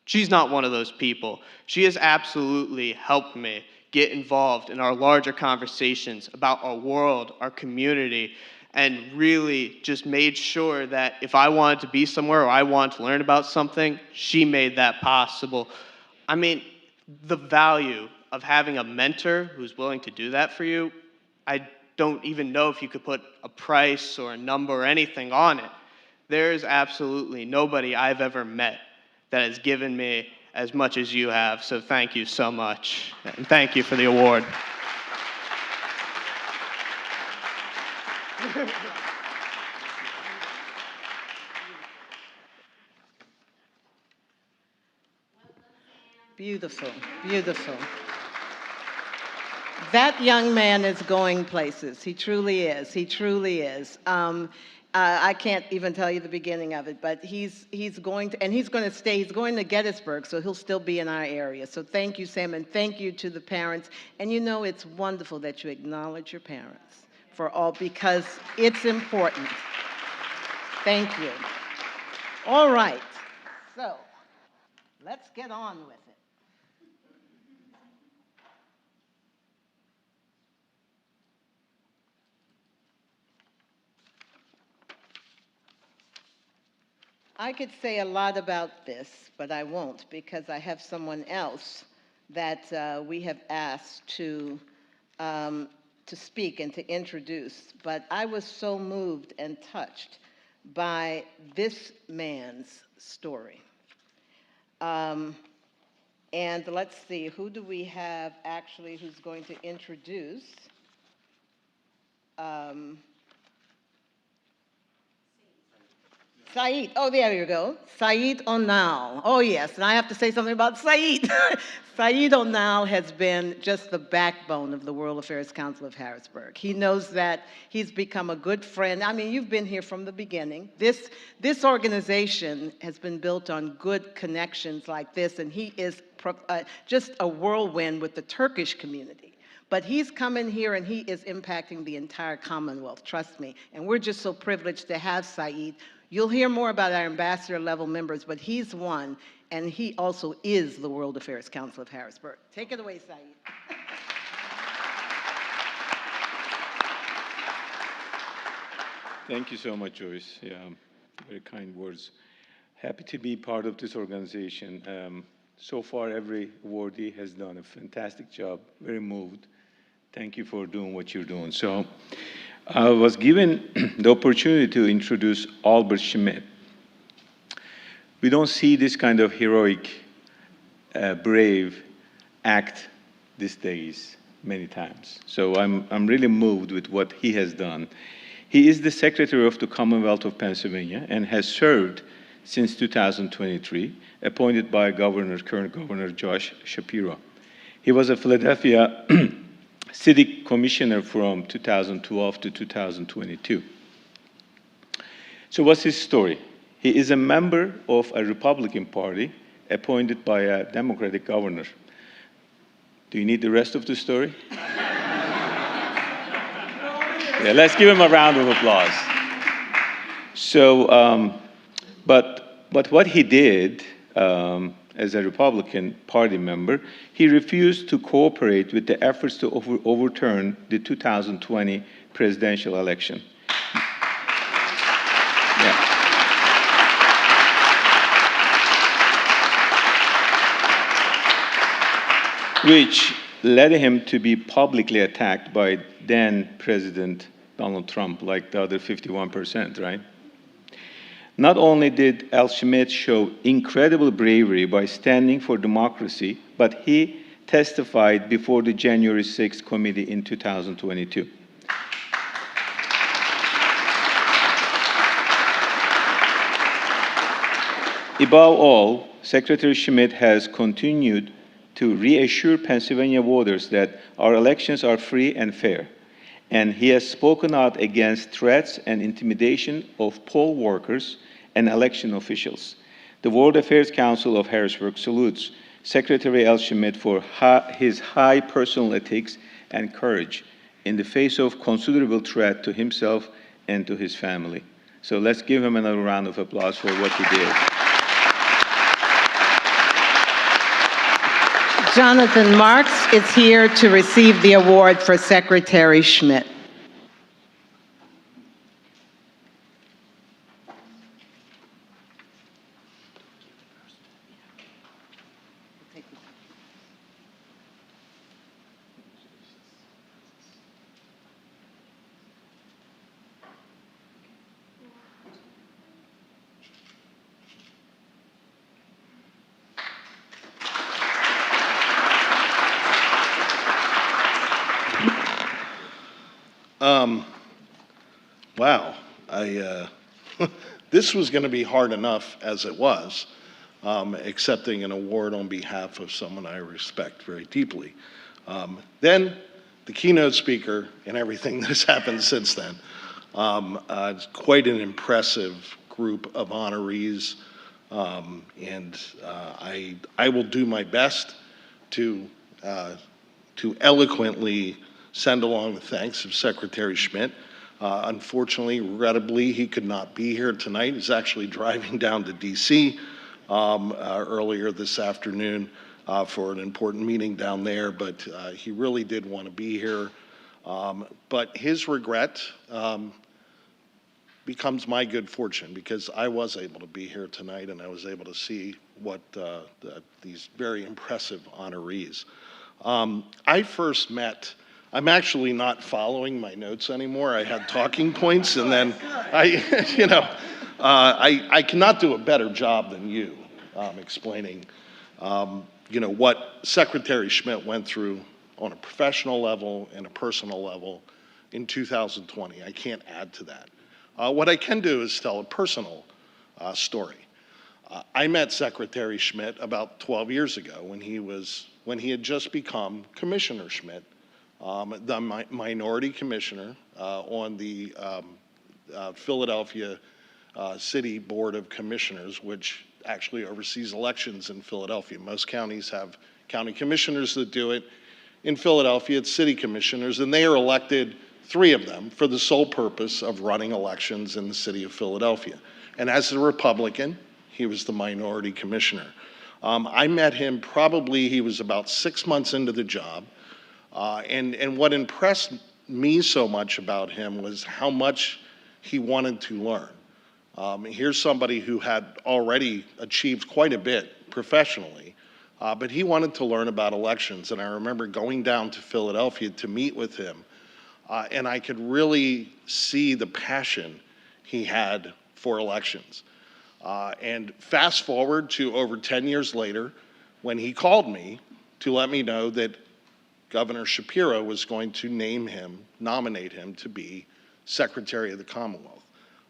She's not one of those people. She has absolutely helped me get involved in our larger conversations about our world, our community, and really just made sure that if I wanted to be somewhere or I wanted to learn about something, she made that possible. I mean, the value of having a mentor who's willing to do that for you, I don't even know if you could put a price or a number or anything on it. There's absolutely nobody I've ever met that has given me as much as you have, so thank you so much, and thank you for the award. Beautiful, beautiful. That young man is going places. He truly is. He truly is. I can't even tell you the beginning of it, but he's going to, and he's going to stay. He's going to Gettysburg, so he'll still be in our area. So thank you, Sam, and thank you to the parents. And you know, it's wonderful that you acknowledge your parents for all, because it's important. Thank you. All right. So let's get on with it. I could say a lot about this, but I won't, because I have someone else that we have asked to speak and to introduce. But I was so moved and touched by this man's story. And let's see, who do we have actually who's going to introduce? Said, oh, there you go. Said Onal. Oh, yes, and I have to say something about Said. Said Onal has been just the backbone of the World Affairs Council of Harrisburg. He knows that. He's become a good friend. I mean, you've been here from the beginning. This organization has been built on good connections like this, and he is just a whirlwind with the Turkish community. But he's come in here and he is impacting the entire Commonwealth, trust me. And we're just so privileged to have Said. You'll hear more about our ambassador level members, but he's one, and he also is the World Affairs Council of Harrisburg. Take it away, Said. Thank you so much, Joyce. Yeah, very kind words. Happy to be part of this organization. So far, every awardee has done a fantastic job. Very moved. Thank you for doing what you're doing. So, I was given the opportunity to introduce Albert Schmidt. We don't see this kind of heroic, brave act these days many times. So I'm really moved with what he has done. He is the Secretary of the Commonwealth of Pennsylvania and has served since 2023, appointed by current Governor Josh Shapiro. He was a Philadelphia City Commissioner from 2012 to 2022. So what's his story? He is a member of a Republican Party appointed by a Democratic governor. Do you need the rest of the story? Yeah, let's give him a round of applause. So, but what he did as a Republican Party member, he refused to cooperate with the efforts to overturn the 2020 presidential election. Yeah. Which led him to be publicly attacked by then President Donald Trump, like the other 51%, right? Not only did Al Schmidt show incredible bravery by standing for democracy, but he testified before the January 6th committee in 2022. Above all, Secretary Schmidt has continued to reassure Pennsylvania voters that our elections are free and fair, and he has spoken out against threats and intimidation of poll workers and election officials. The World Affairs Council of Harrisburg salutes Secretary Al Schmidt for his high personal ethics and courage in the face of considerable threat to himself and to his family. So let's give him another round of applause for what he did. Jonathan Marks is here to receive the award for Secretary Schmidt. Wow, this was going to be hard enough as it was, accepting an award on behalf of someone I respect very deeply. Then the keynote speaker and everything that has happened since then. It's quite an impressive group of honorees, and I will do my best to eloquently send along the thanks of Secretary Schmidt. Unfortunately, regrettably, he could not be here tonight. He's actually driving down to DC earlier this afternoon for an important meeting down there, but he really did want to be here. But his regret becomes my good fortune, because I was able to be here tonight and I was able to see what these very impressive honorees. I first met, I'm actually not following my notes anymore. I had talking points, and then I cannot do a better job than you explaining, what Secretary Schmidt went through on a professional level and a personal level in 2020. I can't add to that. What I can do is tell a personal story. I met Secretary Schmidt about 12 years ago when he had just become Commissioner Schmidt, the minority commissioner on the Philadelphia City Board of Commissioners, which actually oversees elections in Philadelphia. Most counties have county commissioners that do it. In Philadelphia, it's city commissioners, and they are elected, 3 of them, for the sole purpose of running elections in the city of Philadelphia. And as a Republican, he was the minority commissioner. I met him probably, he was about 6 months into the job. And what impressed me so much about him was how much he wanted to learn. Here's somebody who had already achieved quite a bit professionally, but he wanted to learn about elections. And I remember going down to Philadelphia to meet with him and I could really see the passion he had for elections. And fast forward to over 10 years later, when he called me to let me know that Governor Shapiro was going to nominate him to be Secretary of the Commonwealth.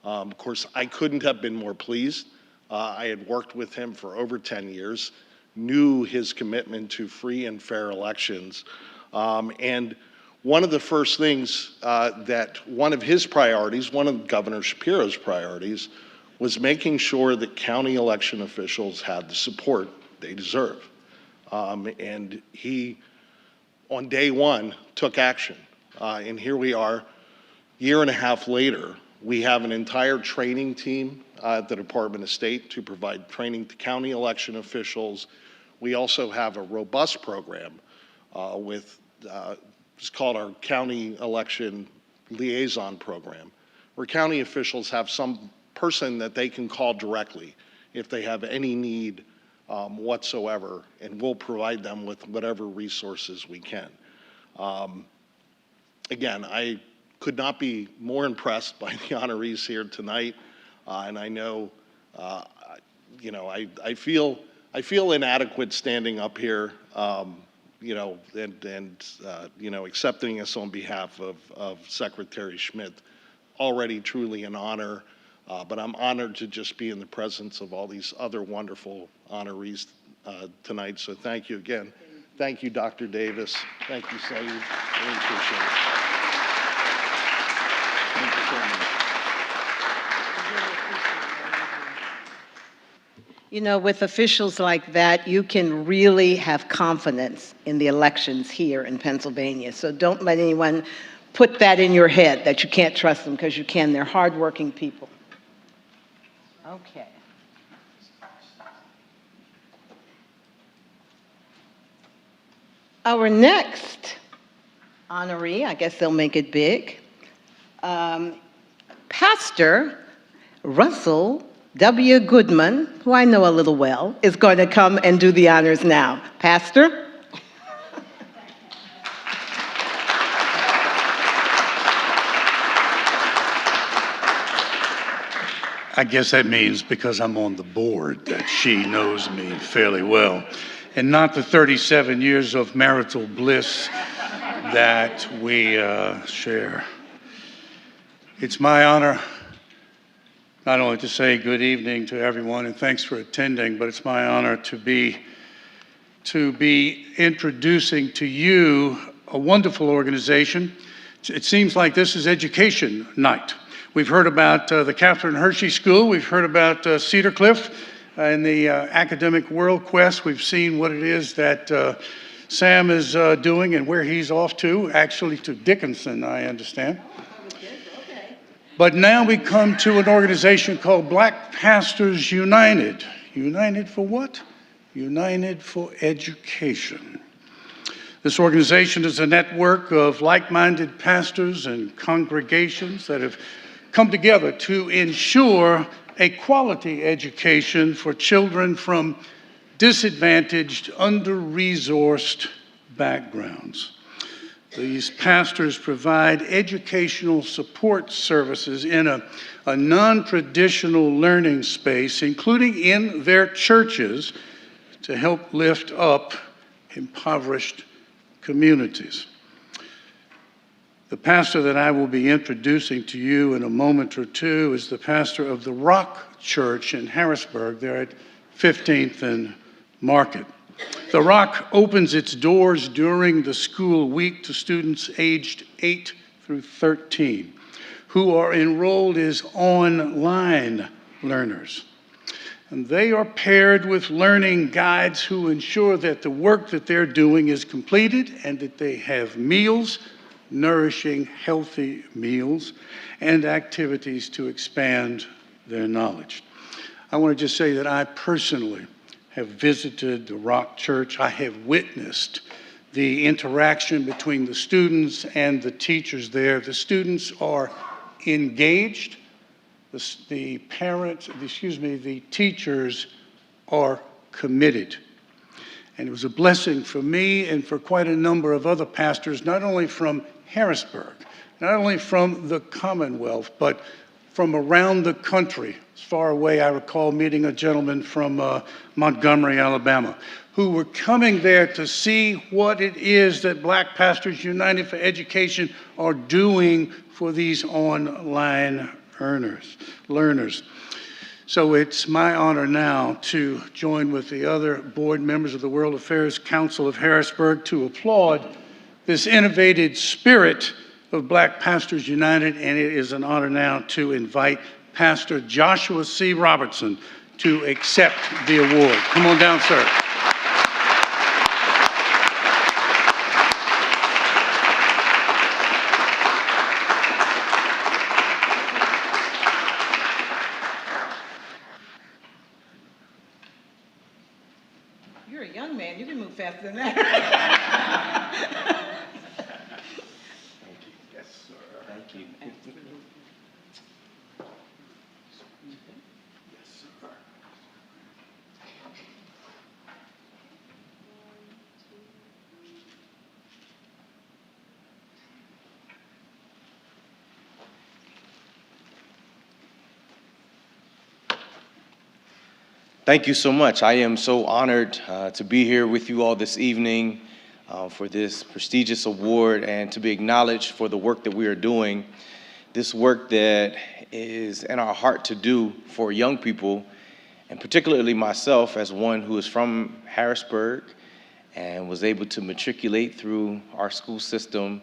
Of course, I couldn't have been more pleased. I had worked with him for over 10 years, knew his commitment to free and fair elections. And one of the first things that one of his priorities, one of Governor Shapiro's priorities, was making sure that county election officials had the support they deserve. And he, on day one, took action. And here we are, year and a half later, we have an entire training team at the Department of State to provide training to county election officials. We also have a robust program it's called our County Election Liaison Program, where county officials have some person that they can call directly if they have any need whatsoever, and we'll provide them with whatever resources we can. Again, I could not be more impressed by the honorees here tonight, and I know, I feel inadequate standing up here, accepting us on behalf of Secretary Schmidt. Already truly an honor, but I'm honored to just be in the presence of all these other wonderful honorees tonight. So thank you again. Thank you, Dr. Davis. Thank you, Saeed. Really appreciate it. Thank you so much. You know, with officials like that, you can really have confidence in the elections here in Pennsylvania. So don't let anyone put that in your head that you can't trust them, because you can. They're hardworking people. Okay. Our next honoree, I guess they'll make it big, Pastor Russell W. Goodman, who I know a little well, is going to come and do the honors now. Pastor? I guess that means because I'm on the board that she knows me fairly well, and not the 37 years of marital bliss that we share. It's my honor not only to say good evening to everyone and thanks for attending, but it's my honor to be introducing to you a wonderful organization. It seems like this is education night. We've heard about the Catherine Hershey School. We've heard about Cedar Cliff and the academic world quest. We've seen what it is that Sam is doing and where he's off to, actually to Dickinson, I understand. But now we come to an organization called Black Pastors United. United for what? United for education. This organization is a network of like-minded pastors and congregations that have come together to ensure a quality education for children from disadvantaged, under-resourced backgrounds. These pastors provide educational support services in a non-traditional learning space, including in their churches, to help lift up impoverished communities. The pastor that I will be introducing to you in a moment or two is the pastor of the Rock Church in Harrisburg, there at 15th and Market. The Rock opens its doors during the school week to students aged 8 through 13 who are enrolled as online learners. And they are paired with learning guides who ensure that the work that they're doing is completed and that they have meals, nourishing, healthy meals, and activities to expand their knowledge. I want to just say that I personally have visited the Rock Church. I have witnessed the interaction between the students and the teachers there. The students are engaged. The teachers are committed. And it was a blessing for me and for quite a number of other pastors, not only from Harrisburg, not only from the Commonwealth, but from around the country. As far away, I recall meeting a gentleman from Montgomery, Alabama, who were coming there to see what it is that Black Pastors United for Education are doing for these online learners. So it's my honor now to join with the other board members of the World Affairs Council of Harrisburg to applaud this innovative spirit of Black Pastors United, and it is an honor now to invite Pastor Joshua C. Robertson to accept the award. Come on down, sir. You're a young man. You can move faster than that. Thank you. Yes, sir. Thank you. Yes, sir. Thank you so much. I am so honored to be here with you all this evening for this prestigious award and to be acknowledged for the work that we are doing, this work that is in our heart to do for young people, and particularly myself as one who is from Harrisburg and was able to matriculate through our school system.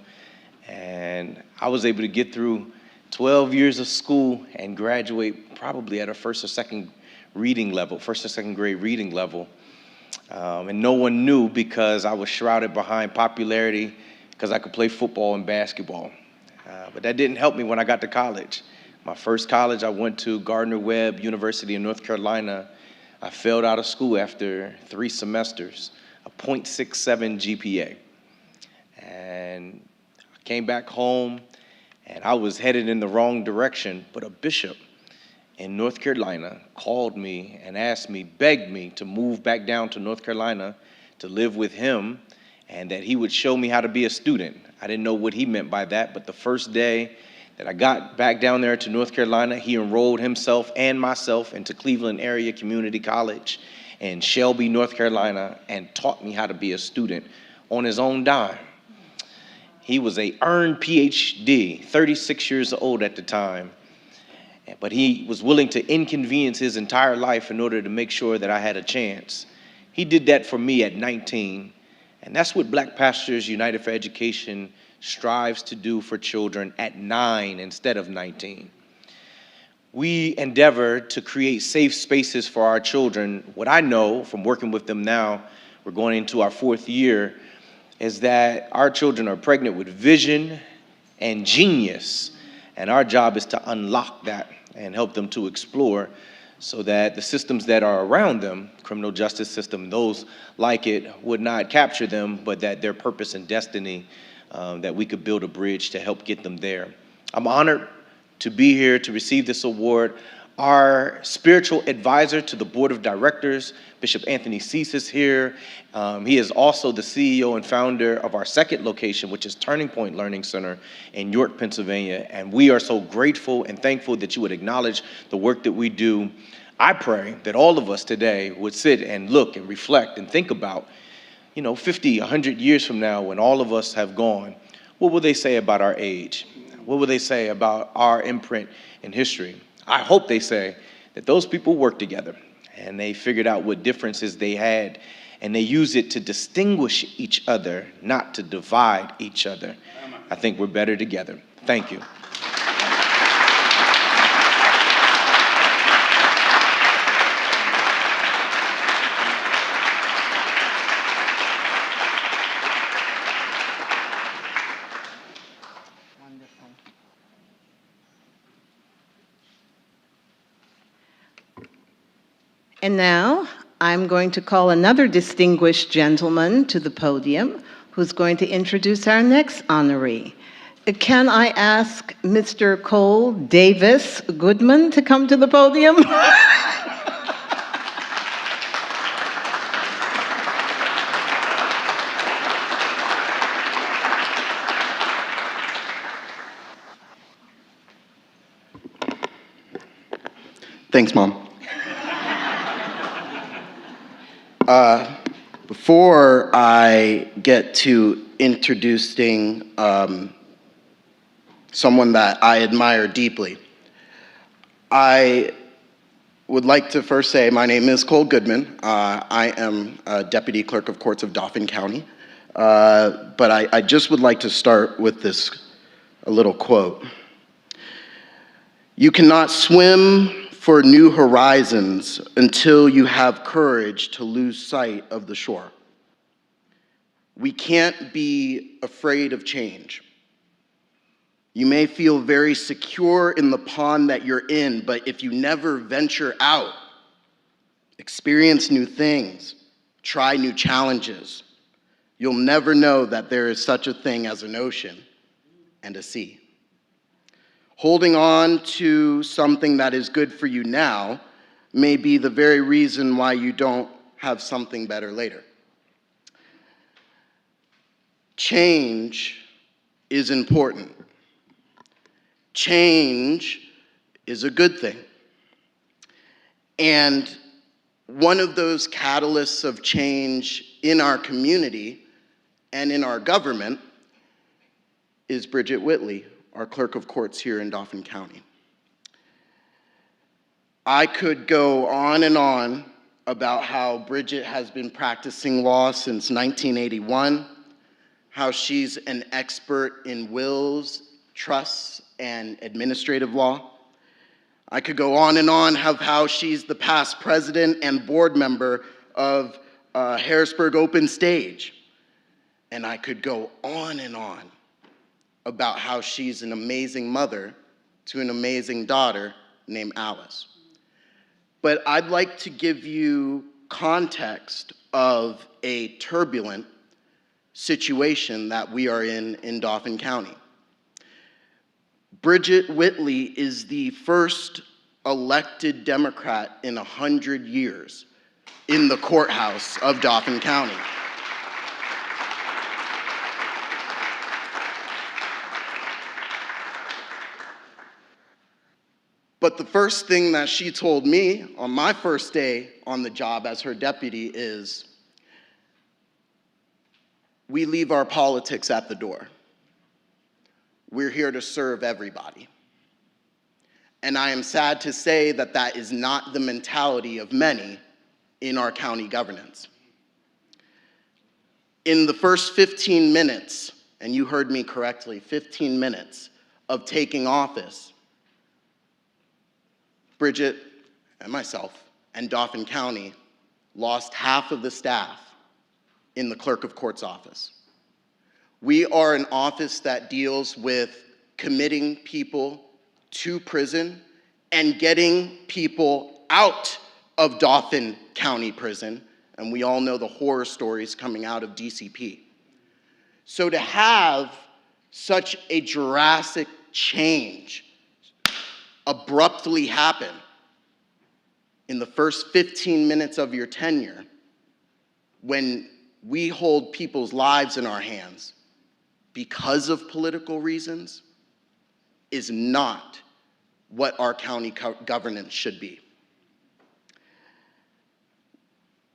And I was able to get through 12 years of school and graduate probably at a first or second grade reading level. And no one knew because I was shrouded behind popularity because I could play football and basketball. But that didn't help me when I got to college. My first college, I went to Gardner-Webb University in North Carolina. I failed out of school after 3 semesters, a .67 GPA. And I came back home and I was headed in the wrong direction, but a bishop in North Carolina called me and asked me, begged me to move back down to North Carolina to live with him and that he would show me how to be a student. I didn't know what he meant by that, but the first day that I got back down there to North Carolina, he enrolled himself and myself into Cleveland Area Community College in Shelby, North Carolina, and taught me how to be a student on his own dime. He was an earned PhD, 36 years old at the time, but he was willing to inconvenience his entire life in order to make sure that I had a chance. He did that for me at 19, and that's what Black Pastors United for Education strives to do for children at 9 instead of 19. We endeavor to create safe spaces for our children. What I know from working with them now, we're going into our 4th year, is that our children are pregnant with vision and genius, and our job is to unlock that and help them to explore so that the systems that are around them, criminal justice system, those like it, would not capture them, but that their purpose and destiny, that we could build a bridge to help get them there. I'm honored to be here to receive this award. Our spiritual advisor to the board of directors, Bishop Anthony Cease, is here. He is also the CEO and founder of our 2nd location, which is Turning Point Learning Center in York, Pennsylvania. And we are so grateful and thankful that you would acknowledge the work that we do. I pray that all of us today would sit and look and reflect and think about, 50, 100 years from now, when all of us have gone, what will they say about our age? What will they say about our imprint in history? I hope they say that those people worked together and they figured out what differences they had and they use it to distinguish each other, not to divide each other. I think we're better together. Thank you. And now I'm going to call another distinguished gentleman to the podium who's going to introduce our next honoree. Can I ask Mr. Cole Davis Goodman to come to the podium? Thanks, Mom. Before I get to introducing someone that I admire deeply, I would like to first say my name is Cole Goodman. I am Deputy Clerk of Courts of Dauphin County. But I just would like to start with a little quote. You cannot swim for new horizons until you have courage to lose sight of the shore. We can't be afraid of change. You may feel very secure in the pond that you're in, but if you never venture out, experience new things, try new challenges, you'll never know that there is such a thing as an ocean and a sea. Holding on to something that is good for you now may be the very reason why you don't have something better later. Change is important. Change is a good thing. And one of those catalysts of change in our community and in our government is Bridget Whitley, our Clerk of Courts here in Dauphin County. I could go on and on about how Bridget has been practicing law since 1981, how she's an expert in wills, trusts, and administrative law. I could go on and on of how she's the past president and board member of Harrisburg Open Stage. And I could go on and on about how she's an amazing mother to an amazing daughter named Alice. But I'd like to give you context of a turbulent situation that we are in Dauphin County. Bridget Whitley is the first elected Democrat in 100 years in the courthouse of Dauphin County. But the first thing that she told me on my first day on the job as her deputy is, we leave our politics at the door. We're here to serve everybody. And I am sad to say that that is not the mentality of many in our county governance. In the first 15 minutes, and you heard me correctly, 15 minutes of taking office, Bridget and myself and Dauphin County lost half of the staff in the Clerk of Court's office. We are an office that deals with committing people to prison and getting people out of Dauphin County Prison, and we all know the horror stories coming out of DCP. So to have such a drastic change abruptly happen in the first 15 minutes of your tenure, when we hold people's lives in our hands because of political reasons, is not what our county governance should be.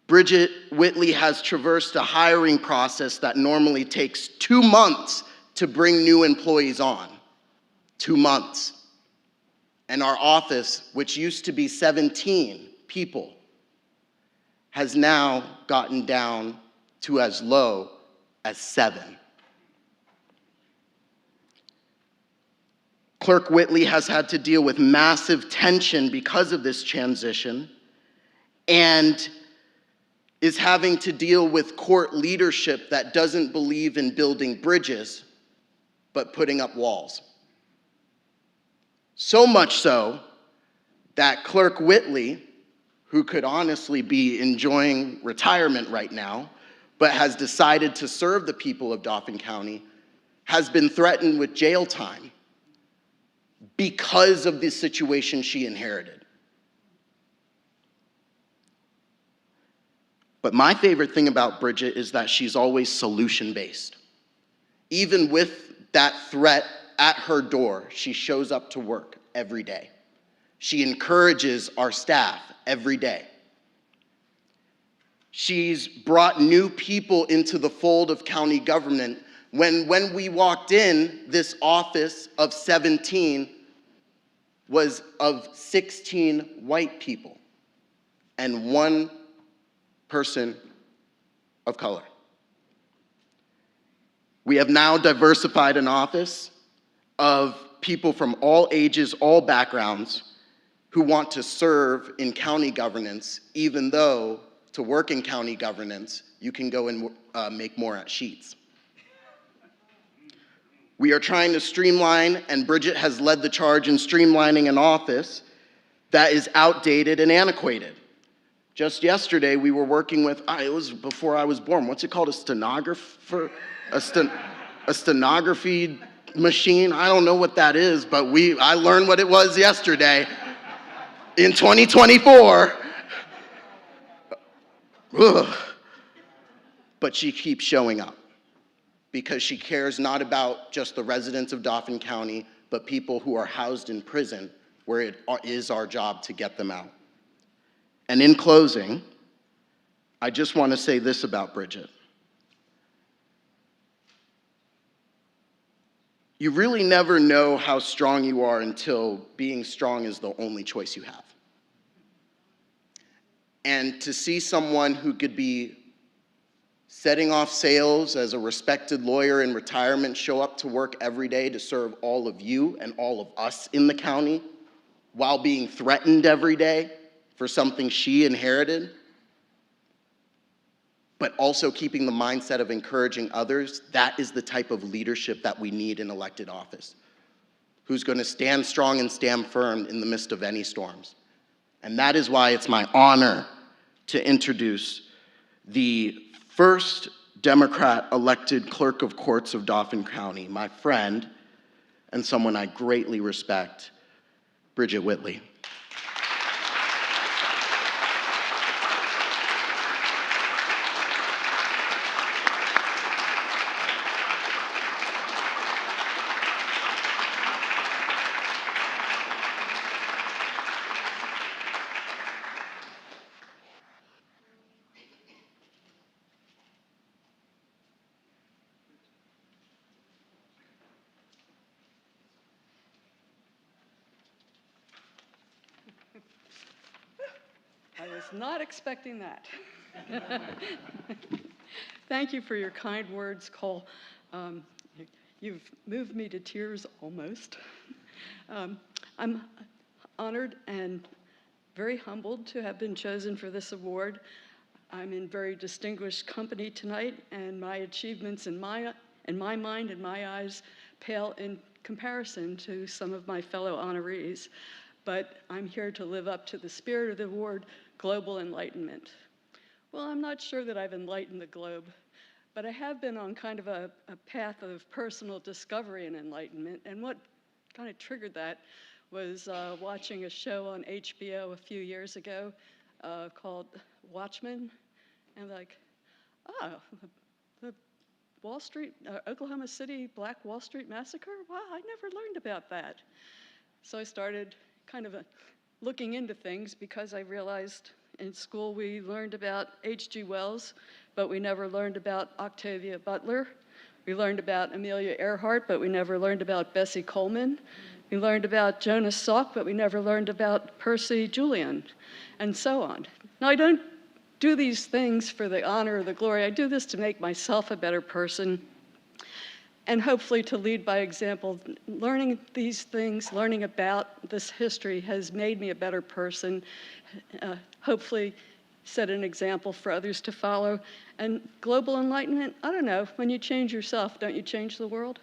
Bridget Whitley has traversed a hiring process that normally takes 2 months to bring new employees on. 2 months. And our office, which used to be 17 people, has now gotten down to as low as 7. Clerk Whitley has had to deal with massive tension because of this transition and is having to deal with court leadership that doesn't believe in building bridges, but putting up walls. So much so that Clerk Whitley, who could honestly be enjoying retirement right now, but has decided to serve the people of Dauphin County, has been threatened with jail time because of the situation she inherited. But my favorite thing about Bridget is that she's always solution-based. Even with that threat at her door, she shows up to work every day. She encourages our staff every day. She's brought new people into the fold of county government. When we walked in, this office of 17 was of 16 white people and 1 person of color. We have now diversified an office of people from all ages, all backgrounds, who want to serve in county governance, even though to work in county governance, you can go and make more at Sheets. We are trying to streamline, and Bridget has led the charge in streamlining an office that is outdated and antiquated. Just yesterday, we were working with, it was before I was born, what's it called, a stenographer? A stenography machine? I don't know what that is, but I learned what it was yesterday. In 2024, ugh. But she keeps showing up because she cares not about just the residents of Dauphin County, but people who are housed in prison, where it is our job to get them out. And in closing, I just want to say this about Bridget. You really never know how strong you are until being strong is the only choice you have. And to see someone who could be setting off sales as a respected lawyer in retirement show up to work every day to serve all of you and all of us in the county while being threatened every day for something she inherited, but also keeping the mindset of encouraging others, that is the type of leadership that we need in elected office, who's going to stand strong and stand firm in the midst of any storms. And that is why it's my honor to introduce the first Democrat-elected Clerk of Courts of Dauphin County, my friend and someone I greatly respect, Bridget Whitley. I was not expecting that. Thank you for your kind words, Cole. You've moved me to tears almost. I'm honored and very humbled to have been chosen for this award. I'm in very distinguished company tonight, and my achievements in my mind and my eyes pale in comparison to some of my fellow honorees. But I'm here to live up to the spirit of the award, Global Enlightenment. Well, I'm not sure that I've enlightened the globe, but I have been on kind of a path of personal discovery and enlightenment, and what kind of triggered that was watching a show on HBO a few years ago called Watchmen, and like, oh, the Wall Street, Oklahoma City Black Wall Street Massacre? Wow, I never learned about that. So I started kind of looking into things because I realized in school we learned about H.G. Wells, but we never learned about Octavia Butler. We learned about Amelia Earhart, but we never learned about Bessie Coleman. We learned about Jonas Salk, but we never learned about Percy Julian, and so on. Now, I don't do these things for the honor or the glory. I do this to make myself a better person, and hopefully to lead by example. Learning these things, learning about this history has made me a better person, hopefully set an example for others to follow. And global enlightenment, I don't know, when you change yourself, don't you change the world?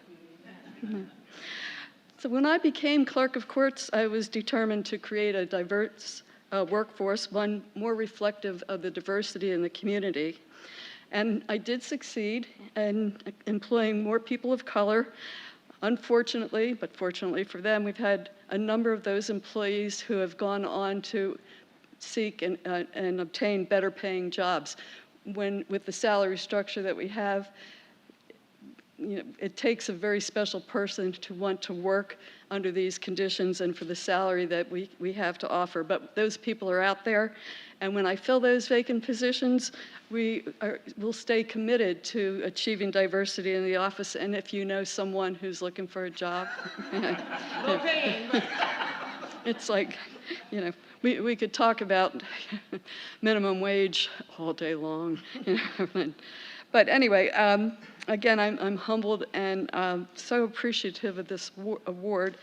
So when I became Clerk of Courts, I was determined to create a diverse workforce, one more reflective of the diversity in the community. And I did succeed in employing more people of color. Unfortunately, but fortunately for them, we've had a number of those employees who have gone on to seek and obtain better paying jobs. With the salary structure that we have, it takes a very special person to want to work under these conditions and for the salary that we have to offer. But those people are out there, and when I fill those vacant positions, we'll stay committed to achieving diversity in the office. And if you know someone who's looking for a job, it's like, we could talk about minimum wage all day long. But anyway, again, I'm humbled and so appreciative of this award.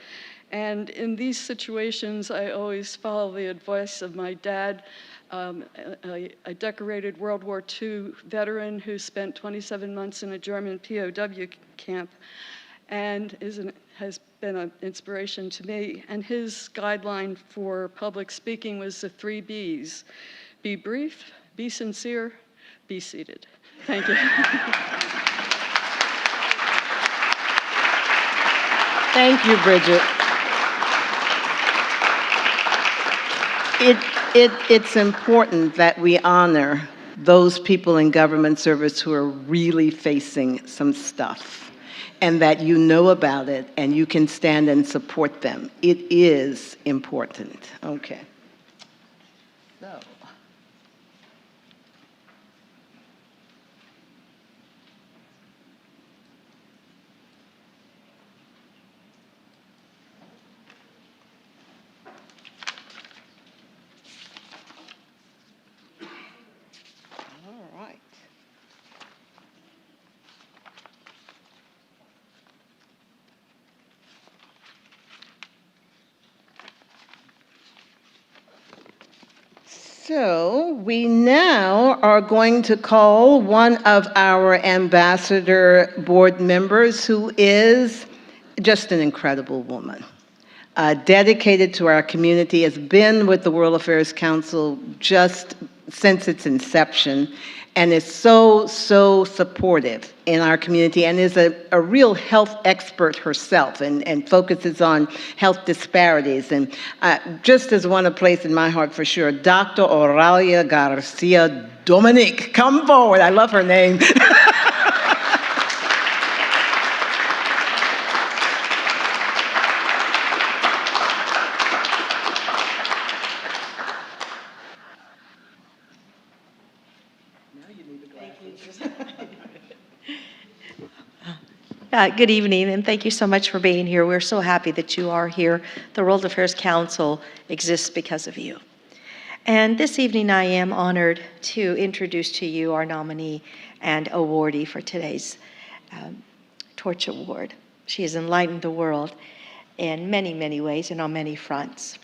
And in these situations, I always follow the advice of my dad, a decorated World War II veteran who spent 27 months in a German POW camp and has been an inspiration to me. And his guideline for public speaking was the 3 Bs: be brief, be sincere, be seated. Thank you. Thank you, Bridget. It's important that we honor those people in government service who are really facing some stuff, and that you know about it and you can stand and support them. It is important. Okay. So. So we now are going to call one of our ambassador board members, who is just an incredible woman, dedicated to our community, has been with the World Affairs Council just since its inception, and is so supportive in our community, and is a real health expert herself, and focuses on health disparities. And just as one, a place in my heart for sure, Dr. Auralia Garcia Dominic, come forward. I love her name. Good evening, and thank you so much for being here. We're so happy that you are here. The World Affairs Council exists because of you. And this evening, I am honored to introduce to you our nominee and awardee for today's Torch Award. She has enlightened the world in many, many ways and on many fronts.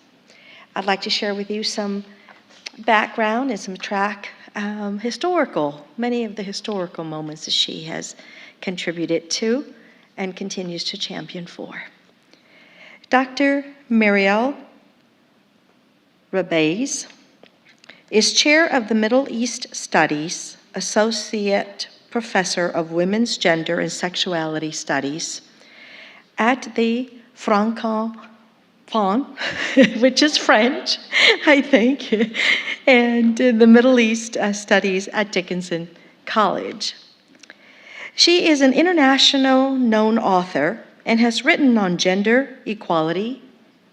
I'd like to share with you some background and some many of the historical moments that she has contributed to and continues to champion for. Dr. Mireille Rebeiz is chair of the Middle East Studies, associate professor of women's gender and sexuality studies at the Francophone, which is French, I think, and the Middle East Studies at Dickinson College. She is an international known author and has written on gender equality,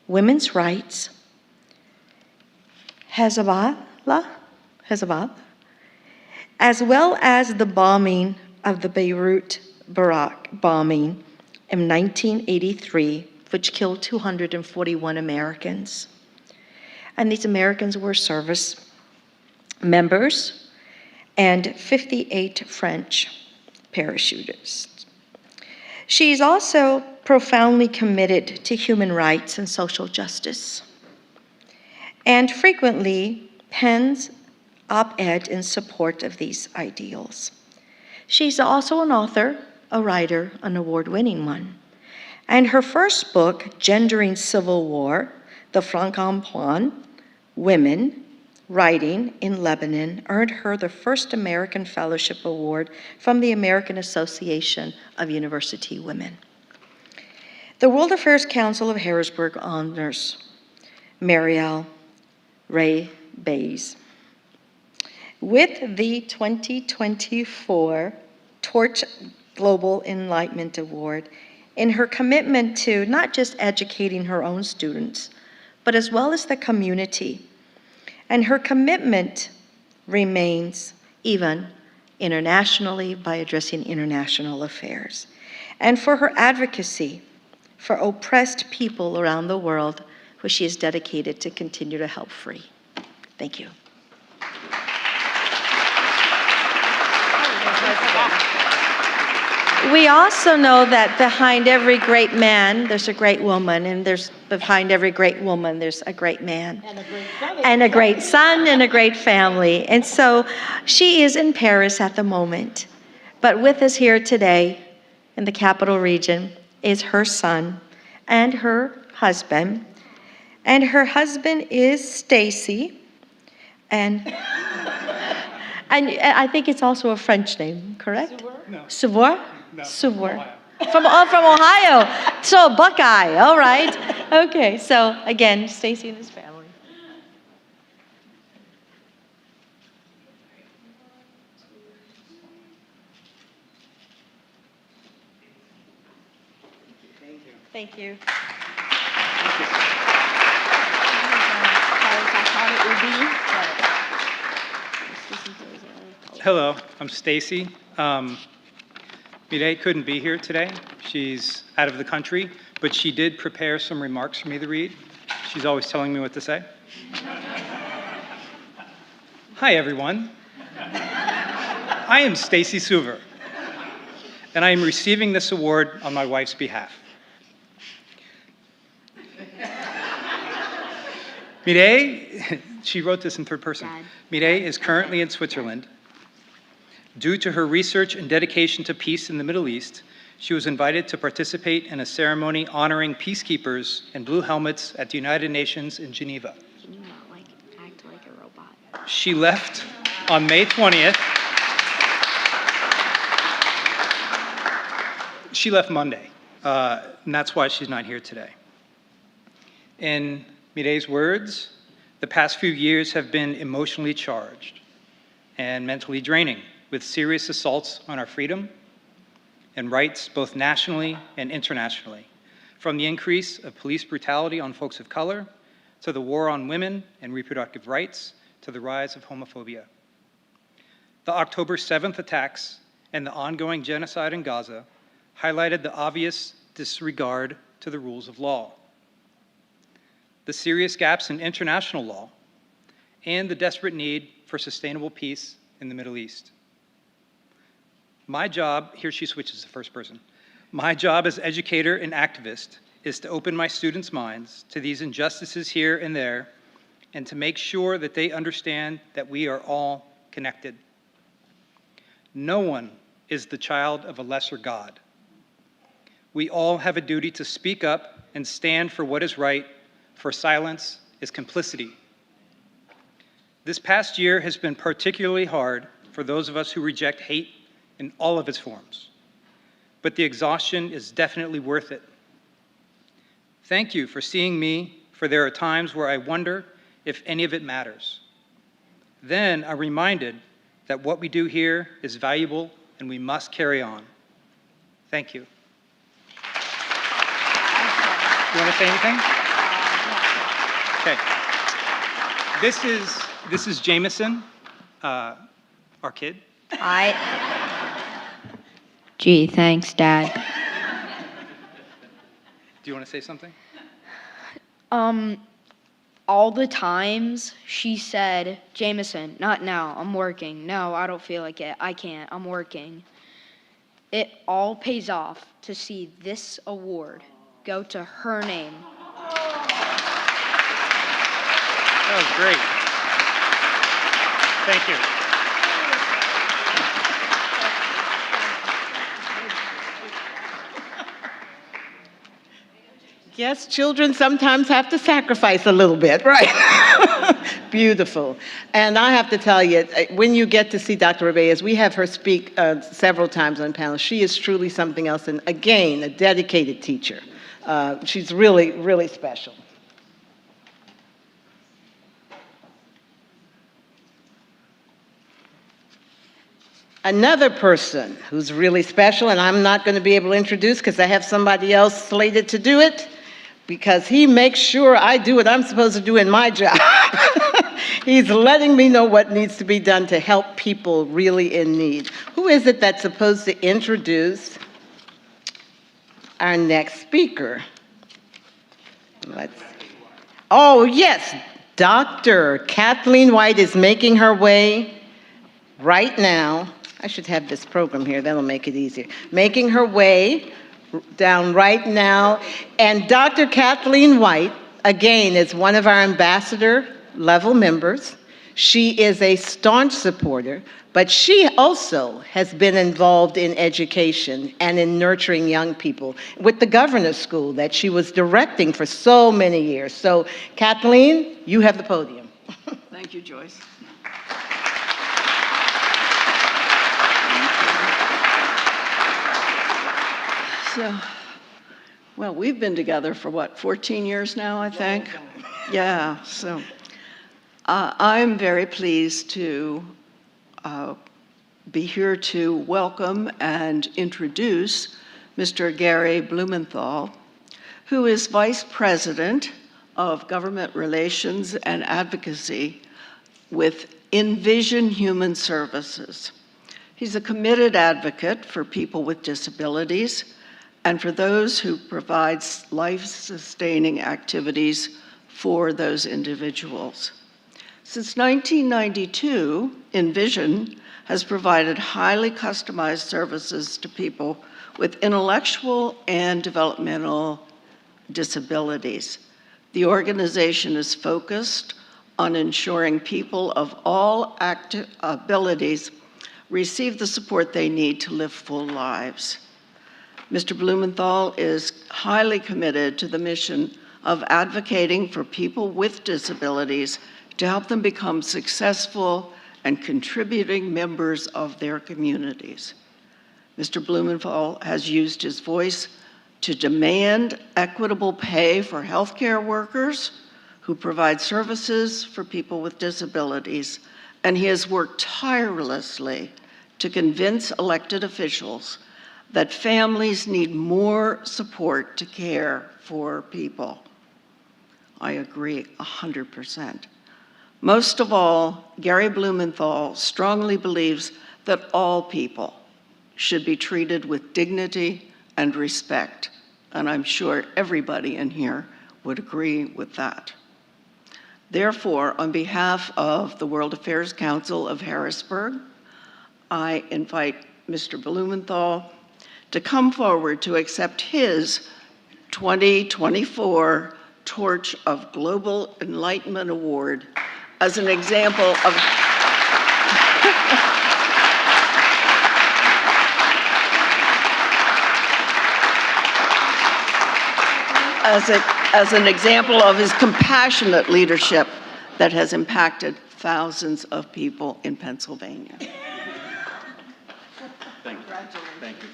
women's rights, Hezbollah, as well as the bombing of the Beirut bombing in 1983, which killed 241 Americans. And these Americans were service members and 58 French parachutists. She's also profoundly committed to human rights and social justice, and frequently pens op-ed in support of these ideals. She's also an author, a writer, an award-winning one. And her first book, Gendering Civil War, The Francophone Women Writing in Lebanon, earned her the first American Fellowship Award from the American Association of University Women. The World Affairs Council of Harrisburg honors Mireille Rebeiz with the 2024 Torch Global Enlightenment Award in her commitment to not just educating her own students, but as well as the community. And her commitment remains even internationally by addressing international affairs. And for her advocacy for oppressed people around the world, who she is dedicated to continue to help free. Thank you. We also know that behind every great man, there's a great woman, and behind every great woman, there's a great man. And a great son, and a great family. And so she is in Paris at the moment. But with us here today in the Capital Region is her son and her husband. And her husband is Stacy. And I think it's also a French name, correct? No. Sauveur? No, Sauveur. From Ohio. So Buckeye, all right. Okay, so again, Stacy and his family. Thank you. Hello, I'm Stacy. Mireille couldn't be here today. She's out of the country, but she did prepare some remarks for me to read. She's always telling me what to say. Hi, everyone. I am Stacy Suver, and I am receiving this award on my wife's behalf. Mireille, she wrote this in third person. Dad. Mireille is currently in Switzerland. Due to her research and dedication to peace in the Middle East, she was invited to participate in a ceremony honoring peacekeepers in blue helmets at the United Nations in Geneva. Can you not act like a robot? She left on May 20th. She left Monday, and that's why she's not here today. In Mireille's words, the past few years have been emotionally charged and mentally draining, with serious assaults on our freedom and rights both nationally and internationally, from the increase of police brutality on folks of color, to the war on women and reproductive rights, to the rise of homophobia. The October 7th attacks and the ongoing genocide in Gaza highlighted the obvious disregard to the rules of law, the serious gaps in international law, and the desperate need for sustainable peace in the Middle East. My job, here she switches to first person, my job as educator and activist is to open my students' minds to these injustices here and there, and to make sure that they understand that we are all connected. No one is the child of a lesser God. We all have a duty to speak up and stand for what is right, for silence is complicity. This past year has been particularly hard for those of us who reject hate in all of its forms, but the exhaustion is definitely worth it. Thank you for seeing me, for there are times where I wonder if any of it matters. Then I'm reminded that what we do here is valuable and we must carry on. Thank you. You want to say anything? Okay. This is Jameson, our kid. Gee, thanks, Dad. Do you want to say something? All the times she said, Jameson, not now, I'm working. No, I don't feel like it. I can't, I'm working. It all pays off to see this award go to her name. That was great. Thank you. Yes, children sometimes have to sacrifice a little bit, right? Beautiful. And I have to tell you, when you get to see Dr. Rebeiz, we have her speak several times on panels. She is truly something else, and again, a dedicated teacher. She's really, really special. Another person who's really special, and I'm not going to be able to introduce because I have somebody else slated to do it, because he makes sure I do what I'm supposed to do in my job. He's letting me know what needs to be done to help people really in need. Who is it that's supposed to introduce our next speaker? Oh, yes, Dr. Kathleen White is making her way right now. I should have this program here, that'll make it easier. Making her way down right now. And Dr. Kathleen White, again, is one of our ambassador level members. She is a staunch supporter, but she also has been involved in education and in nurturing young people with the governor's school that she was directing for so many years. So Kathleen, you have the podium. Thank you, Joyce. So, well, we've been together for what, 14 years now, I think? Yeah, so I'm very pleased to be here to welcome and introduce Mr. Gary Blumenthal, who is Vice President of Government Relations and Advocacy with Envision Human Services. He's a committed advocate for people with disabilities and for those who provide life-sustaining activities for those individuals. Since 1992, Envision has provided highly customized services to people with intellectual and developmental disabilities. The organization is focused on ensuring people of all abilities receive the support they need to live full lives. Mr. Blumenthal is highly committed to the mission of advocating for people with disabilities to help them become successful and contributing members of their communities. Mr. Blumenthal has used his voice to demand equitable pay for healthcare workers who provide services for people with disabilities, and he has worked tirelessly to convince elected officials that families need more support to care for people. I agree 100%. Most of all, Gary Blumenthal strongly believes that all people should be treated with dignity and respect, and I'm sure everybody in here would agree with that. Therefore, on behalf of the World Affairs Council of Harrisburg, I invite Mr. Blumenthal to come forward to accept his 2024 Torch of Global Enlightenment Award as an example of as an example of his compassionate leadership that has impacted thousands of people in Pennsylvania. Thank you. Thank you.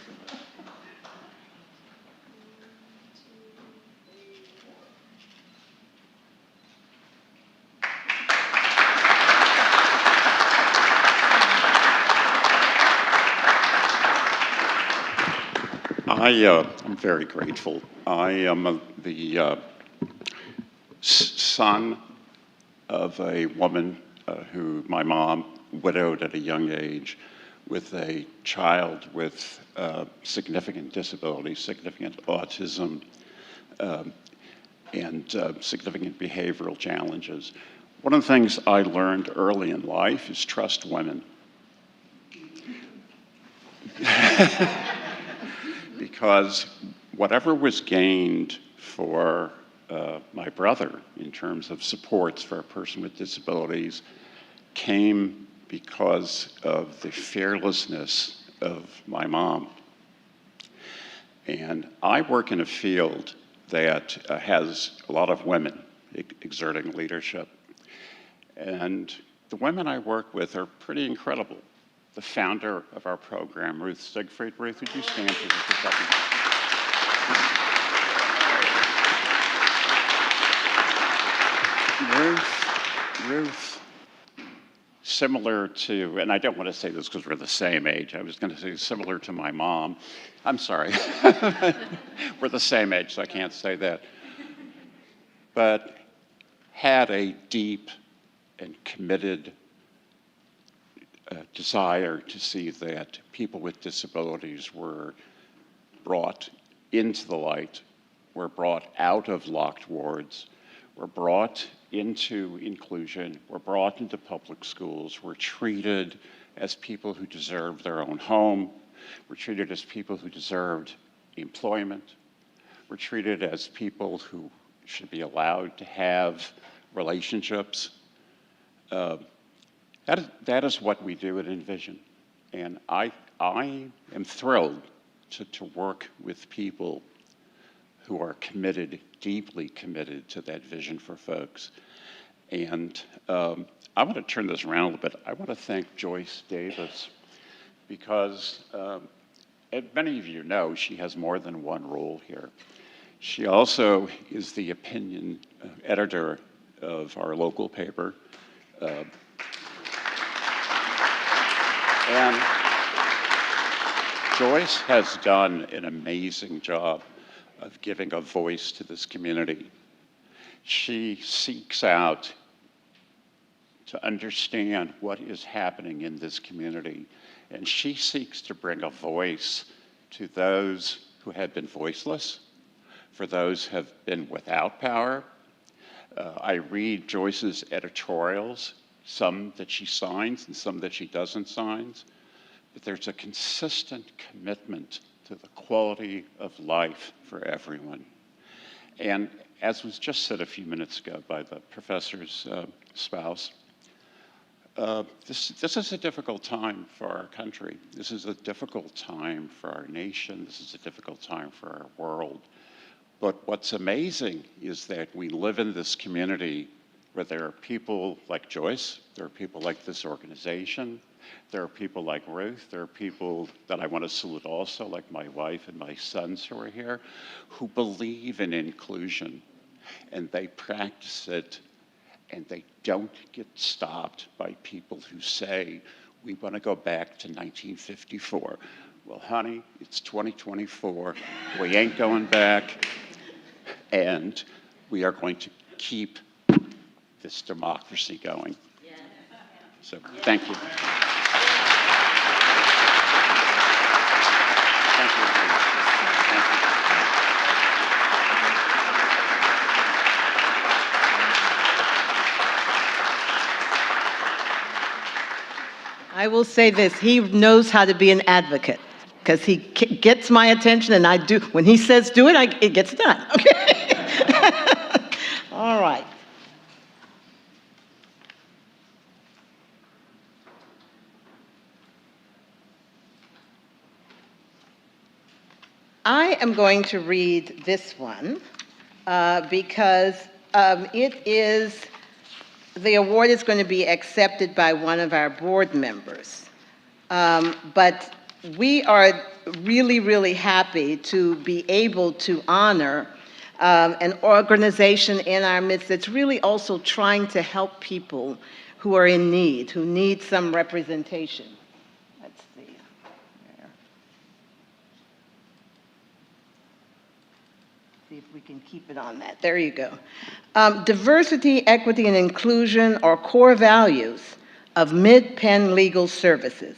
I'm very grateful. I am the son of a woman who my mom widowed at a young age with a child with significant disability, significant autism, and significant behavioral challenges. One of the things I learned early in life is trust women. Because whatever was gained for my brother in terms of supports for a person with disabilities came because of the fearlessness of my mom. And I work in a field that has a lot of women exerting leadership. And the women I work with are pretty incredible. The founder of our program, Ruth Siegfried. Ruth, would you stand for just a second? Ruth, similar to, and I don't want to say this because we're the same age, I was going to say similar to my mom. I'm sorry. We're the same age, so I can't say that. But had a deep and committed desire to see that people with disabilities were brought into the light, were brought out of locked wards, were brought into inclusion, were brought into public schools, were treated as people who deserved their own home, were treated as people who deserved employment, were treated as people who should be allowed to have relationships. That is what we do at Envision. And I am thrilled to work with people who are committed, deeply committed to that vision for folks. And I want to turn this around a little bit. I want to thank Joyce Davis because, as many of you know, she has more than one role here. She also is the opinion editor of our local paper. And Joyce has done an amazing job of giving a voice to this community. She seeks out to understand what is happening in this community, and she seeks to bring a voice to those who have been voiceless, for those who have been without power. I read Joyce's editorials, some that she signs and some that she doesn't sign, but there's a consistent commitment to the quality of life for everyone. And as was just said a few minutes ago by the professor's spouse, this is a difficult time for our country. This is a difficult time for our nation. This is a difficult time for our world. But what's amazing is that we live in this community where there are people like Joyce, there are people like this organization, there are people like Ruth, there are people that I want to salute also, like my wife and my sons who are here, who believe in inclusion, and they practice it, and they don't get stopped by people who say, we want to go back to 1954. Well, honey, it's 2024, we ain't going back, and we are going to keep this democracy going. So, thank you. I will say this, he knows how to be an advocate because he gets my attention and I do, when he says do it, it gets done, okay? All right. I am going to read this one because the award is going to be accepted by one of our board members. But we are really, really happy to be able to honor an organization in our midst that's really also trying to help people who are in need, who need some representation. Let's see. See if we can keep it on that. There you go. Diversity, equity, and inclusion are core values of Mid-Penn Legal Services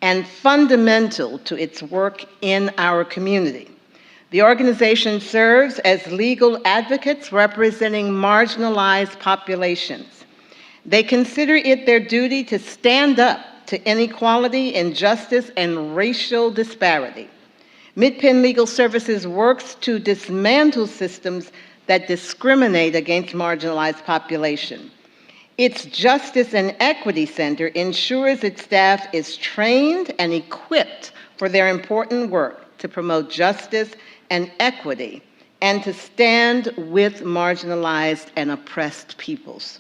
and fundamental to its work in our community. The organization serves as legal advocates representing marginalized populations. They consider it their duty to stand up to inequality, injustice, and racial disparity. Mid-Penn Legal Services works to dismantle systems that discriminate against marginalized population. Its Justice and Equity Center ensures its staff is trained and equipped for their important work to promote justice and equity and to stand with marginalized and oppressed peoples.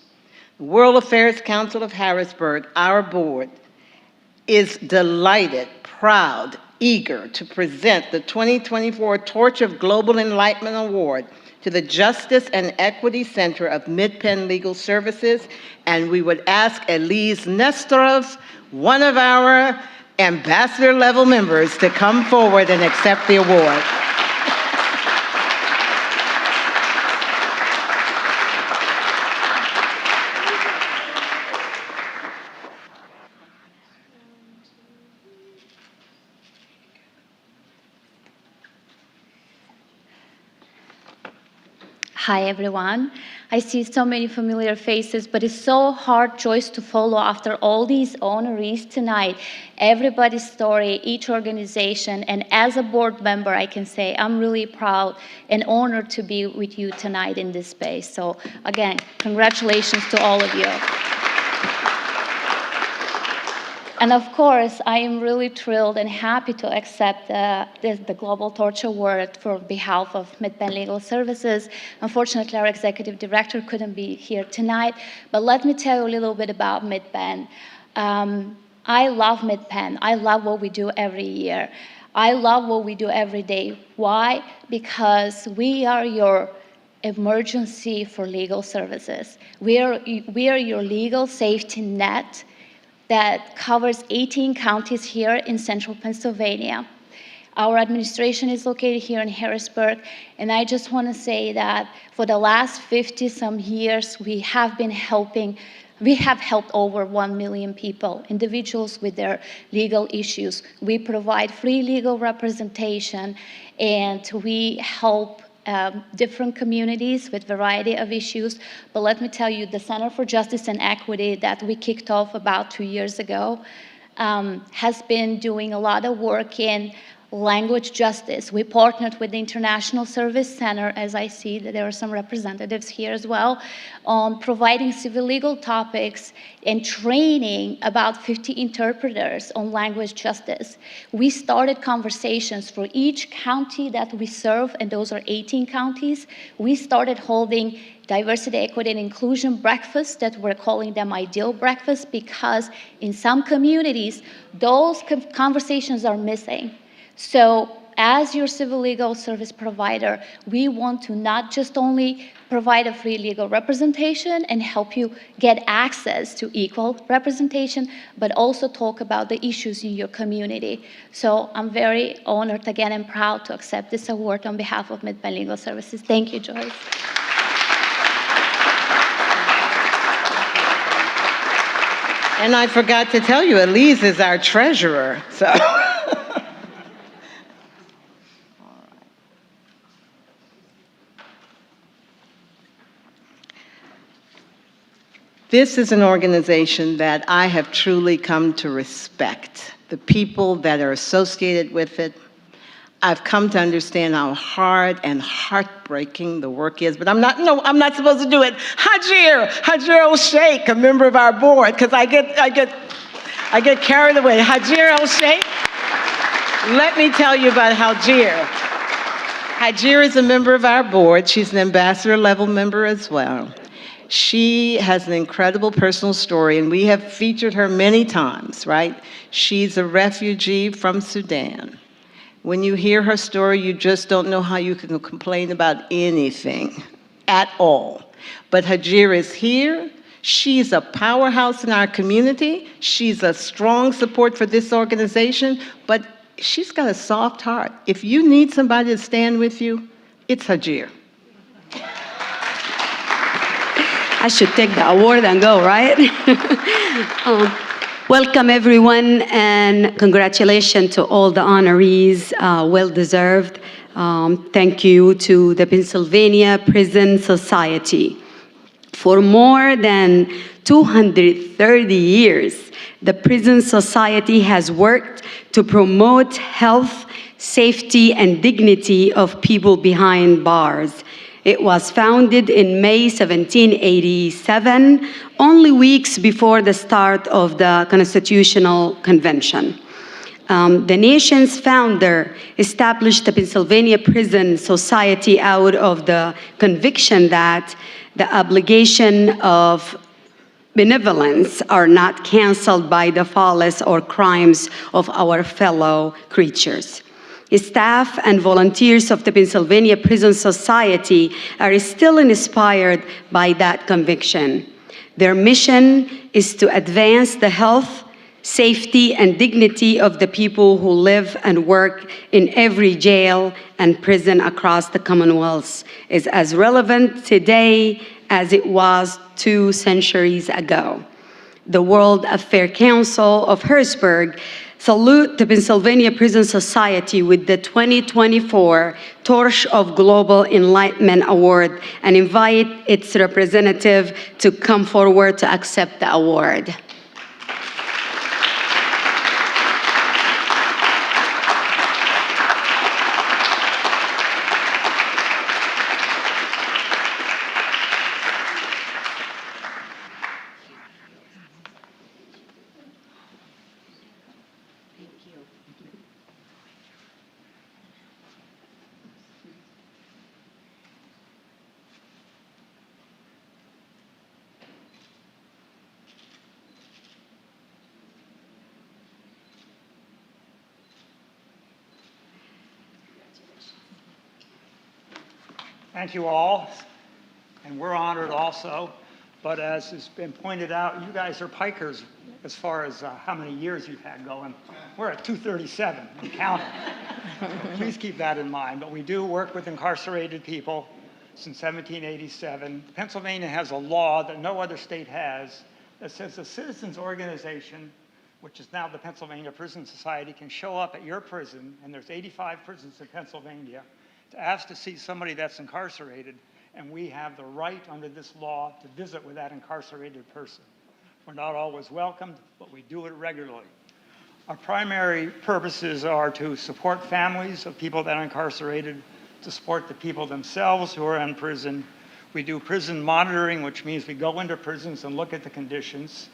The World Affairs Council of Harrisburg, our board, is delighted, proud, eager to present the 2024 Torch of Global Enlightenment Award to the Justice and Equity Center of Mid-Penn Legal Services, and we would ask Elise Nestorov, one of our ambassador-level members, to come forward and accept the award. Hi, everyone. I see so many familiar faces, but it's so hard choice to follow after all these honorees tonight. Everybody's story, each organization, and as a board member, I can say I'm really proud and honored to be with you tonight in this space. So again, congratulations to all of you. And of course, I am really thrilled and happy to accept the Global Torch Award for behalf of Mid-Penn Legal Services. Unfortunately, our executive director couldn't be here tonight, but let me tell you a little bit about Mid-Penn. I love Mid-Penn. I love what we do every year. I love what we do every day. Why? Because we are your emergency for legal services. We are your legal safety net that covers 18 counties here in central Pennsylvania. Our administration is located here in Harrisburg, and I just want to say that for the last 50-some years, we have helped over 1 million people, individuals with their legal issues. We provide free legal representation, and we help different communities with variety of issues. But let me tell you, the Center for Justice and Equity that we kicked off about 2 years ago has been doing a lot of work in language justice. We partnered with the International Service Center, as I see that there are some representatives here as well, on providing civil legal topics and training about 50 interpreters on language justice. We started conversations for each county that we serve, and those are 18 counties. We started holding diversity, equity, and inclusion breakfasts that we're calling them ideal breakfasts, because in some communities, those conversations are missing. So as your civil legal service provider, we want to not just only provide a free legal representation and help you get access to equal representation, but also talk about the issues in your community. So I'm very honored again and proud to accept this award on behalf of Mid-Penn Legal Services. Thank you, Joyce. And I forgot to tell you, Elise is our treasurer, so. This is an organization that I have truly come to respect. The people that are associated with it. I've come to understand how hard and heartbreaking the work is, but I'm not supposed to do it. Hajir El-Sheikh, a member of our board, because I get carried away. Hajir El-Sheikh, let me tell you about Hajir. Hajir is a member of our board. She's an ambassador level member as well. She has an incredible personal story, and we have featured her many times, right? She's a refugee from Sudan. When you hear her story, you just don't know how you can complain about anything at all. But Hajir is here. She's a powerhouse in our community. She's a strong support for this organization, but she's got a soft heart. If you need somebody to stand with you, it's Hajir. I should take the award and go, right? Welcome, everyone, and congratulations to all the honorees, well-deserved. Thank you to the Pennsylvania Prison Society. For more than 230 years, the Prison Society has worked to promote health, safety, and dignity of people behind bars. It was founded in May 1787, only weeks before the start of the Constitutional Convention. The nation's founder established the Pennsylvania Prison Society out of the conviction that the obligation of benevolence are not canceled by the faults or crimes of our fellow creatures. Staff and volunteers of the Pennsylvania Prison Society are still inspired by that conviction. Their mission is to advance the health, safety, and dignity of the people who live and work in every jail and prison across the Commonwealth. Is as relevant today as it was 2 centuries ago. The World Affairs Council of Harrisburg salute the Pennsylvania Prison Society with the 2024 Torch of Global Enlightenment Award and invite its representative to come forward to accept the award. Thank you all, and we're honored also. But as has been pointed out, you guys are pikers as far as how many years you've had going. We're at 237 and counting. So please keep that in mind. But we do work with incarcerated people since 1787. Pennsylvania has a law that no other state has that says a citizens organization, which is now the Pennsylvania Prison Society, can show up at your prison, and there's 85 prisons in Pennsylvania, to ask to see somebody that's incarcerated, and we have the right under this law to visit with that incarcerated person. We're not always welcomed, but we do it regularly. Our primary purposes are to support families of people that are incarcerated, to support the people themselves who are in prison. We do prison monitoring, which means we go into prisons and look at the conditions.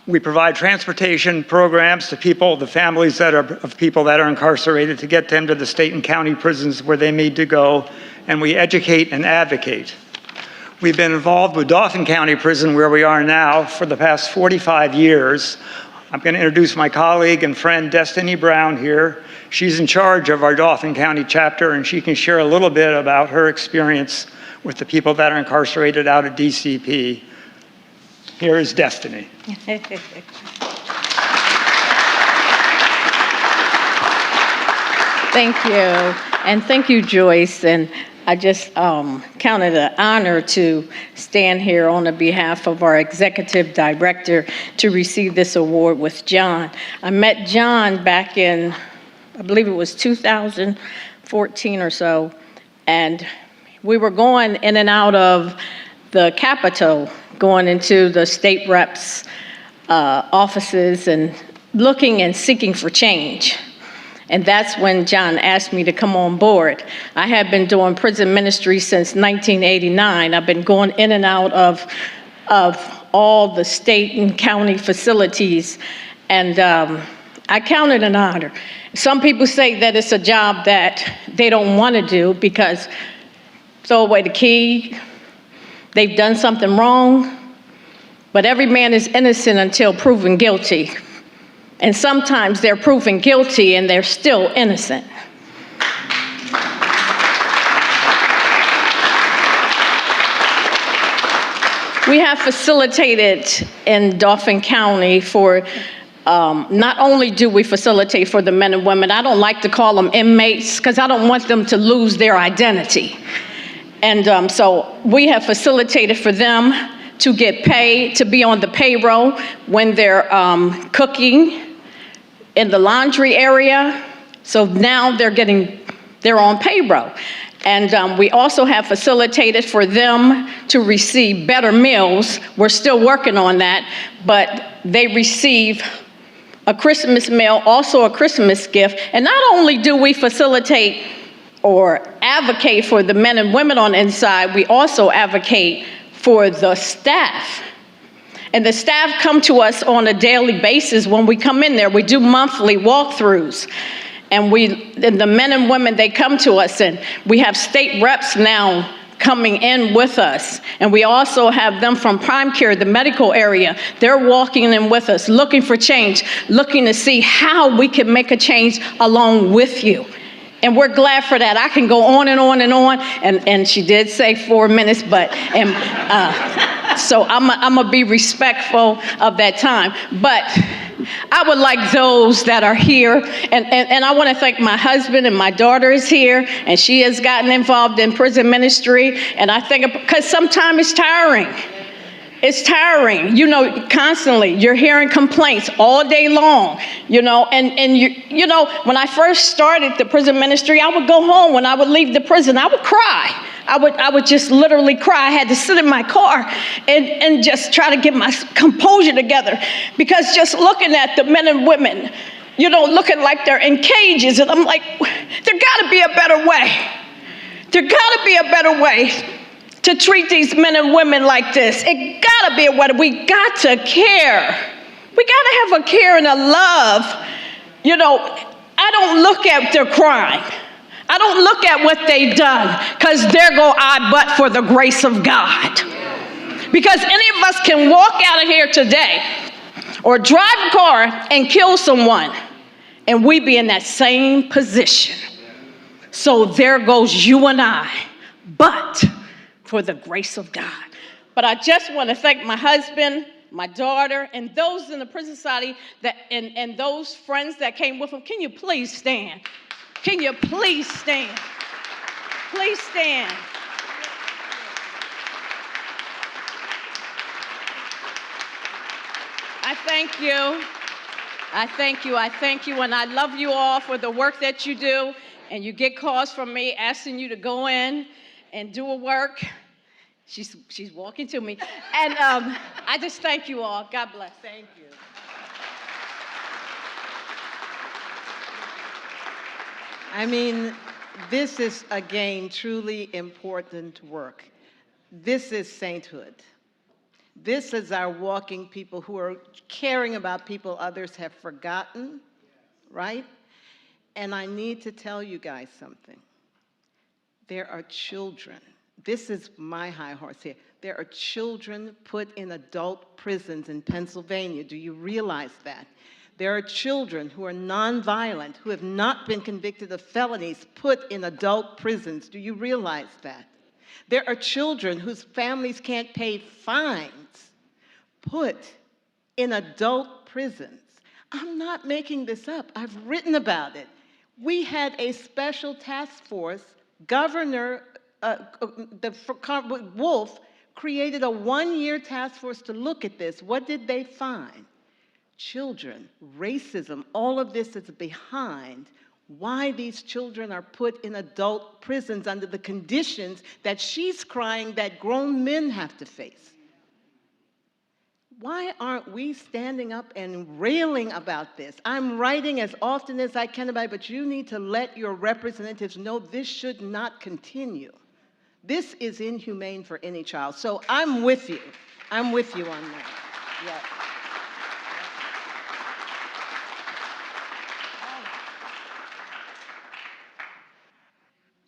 We provide transportation programs to people, the families of people that are incarcerated, to get them to the state and county prisons where they need to go, and we educate and advocate. We've been involved with Dauphin County Prison, where we are now, for the past 45 years. I'm going to introduce my colleague and friend, Destiny Brown, here. She's in charge of our Dauphin County chapter, and she can share a little bit about her experience with the people that are incarcerated out of DCP. Here is Destiny. Thank you. And thank you, Joyce. And I just count it an honor to stand here on the behalf of our executive director to receive this award with John. I met John back in, I believe it was 2014 or so, and we were going in and out of the Capitol, going into the state reps' offices and looking and seeking for change. And that's when John asked me to come on board. I had been doing prison ministry since 1989. I've been going in and out of all the state and county facilities, and I count it an honor. Some people say that it's a job that they don't want to do because throw away the key, they've done something wrong, but every man is innocent until proven guilty. And sometimes they're proven guilty and they're still innocent. We have facilitated in Dauphin County for, not only do we facilitate for the men and women, I don't like to call them inmates because I don't want them to lose their identity. And so we have facilitated for them to get paid, to be on the payroll when they're cooking in the laundry area. So now they're on payroll. And we also have facilitated for them to receive better meals. We're still working on that, but they receive a Christmas meal, also a Christmas gift. And not only do we facilitate or advocate for the men and women on the inside, we also advocate for the staff. And the staff come to us on a daily basis when we come in there. We do monthly walkthroughs. And the men and women, they come to us, and we have state reps now coming in with us. And we also have them from Prime Care, the medical area. They're walking in with us, looking for change, looking to see how we can make a change along with you. And we're glad for that. I can go on and on and on. And she did say 4 minutes, but so I'm going to be respectful of that time. But I would like those that are here, and I want to thank my husband, and my daughter is here, and she has gotten involved in prison ministry. And I think, because sometimes it's tiring. It's tiring, you know, constantly. You're hearing complaints all day long, you know, and you know, when I first started the prison ministry, I would go home. When I would leave the prison, I would cry. I would just literally cry. I had to sit in my car and just try to get my composure together, because just looking at the men and women, you know, looking like they're in cages, and I'm like, there gotta be a better way. There gotta be a better way to treat these men and women like this. It gotta be a way. We got to care. We gotta have a care and a love. You know, I don't look at their crime. I don't look at what they've done, because there go I, but for the grace of God. Because any of us can walk out of here today or drive a car and kill someone, and we be in that same position. So there goes you and I, but for the grace of God. But I just want to thank my husband, my daughter, and those in the prison society that, and those friends that came with them. Can you please stand? Can you please stand? Please stand. I thank you. I thank you. I thank you. And I love you all for the work that you do. And you get calls from me asking you to go in and do a work. She's walking to me. And I just thank you all. God bless. Thank you. I mean, this is, again, truly important work. This is sainthood. This is our walking people who are caring about people others have forgotten, right? And I need to tell you guys something. There are children. This is my high horse here. There are children put in adult prisons in Pennsylvania. Do you realize that? There are children who are nonviolent, who have not been convicted of felonies, put in adult prisons. Do you realize that? There are children whose families can't pay fines, put in adult prisons. I'm not making this up. I've written about it. We had a special task force. Governor Wolf created a one-year task force to look at this. What did they find? Children, racism, all of this is behind why these children are put in adult prisons under the conditions that she's crying that grown men have to face. Why aren't we standing up and railing about this? I'm writing as often as I can about it, but you need to let your representatives know this should not continue. This is inhumane for any child. So I'm with you. I'm with you on that. Yes.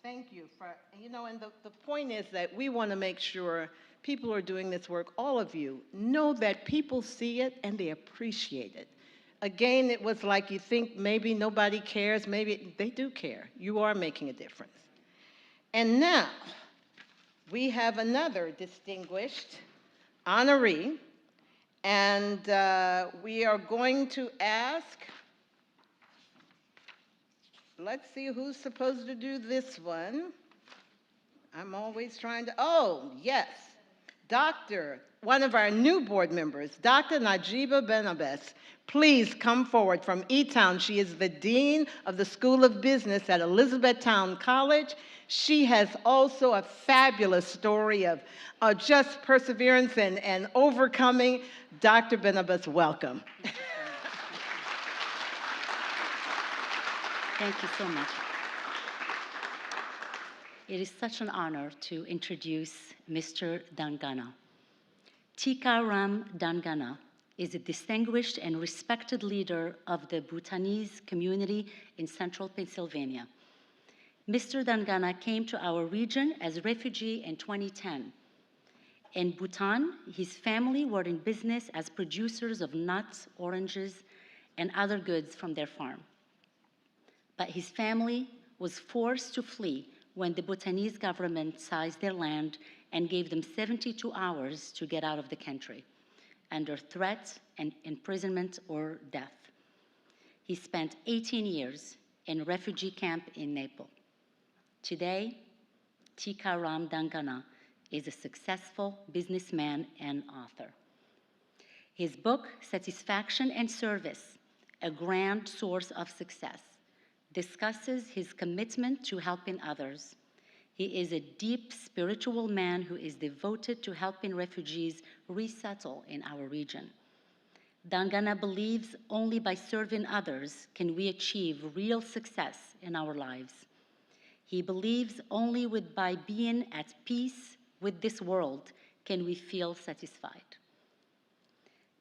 Thank you for, and the point is that we want to make sure people who are doing this work, all of you, know that people see it and they appreciate it. Again, it was like you think maybe nobody cares, maybe they do care. You are making a difference. And now, we have another distinguished honoree, and we are going to ask, let's see who's supposed to do this one. I'm always trying to, oh, yes. One of our new board members, Dr. Najiba Benabes, please come forward from E-Town. She is the Dean of the School of Business at Elizabethtown College. She has also a fabulous story of just perseverance and overcoming. Dr. Benabes, welcome. Thank you so much. It is such an honor to introduce Mr. Dangana. Tika Ram Dangana is a distinguished and respected leader of the Bhutanese community in central Pennsylvania. Mr. Dangana came to our region as a refugee in 2010. In Bhutan, his family were in business as producers of nuts, oranges, and other goods from their farm. But his family was forced to flee when the Bhutanese government seized their land and gave them 72 hours to get out of the country, under threat and imprisonment or death. He spent 18 years in a refugee camp in Nepal. Today, Tika Ram Dangana is a successful businessman and author. His book, Satisfaction and Service, A Grand Source of Success, discusses his commitment to helping others. He is a deep spiritual man who is devoted to helping refugees resettle in our region. Dangana believes only by serving others can we achieve real success in our lives. He believes only by being at peace with this world can we feel satisfied.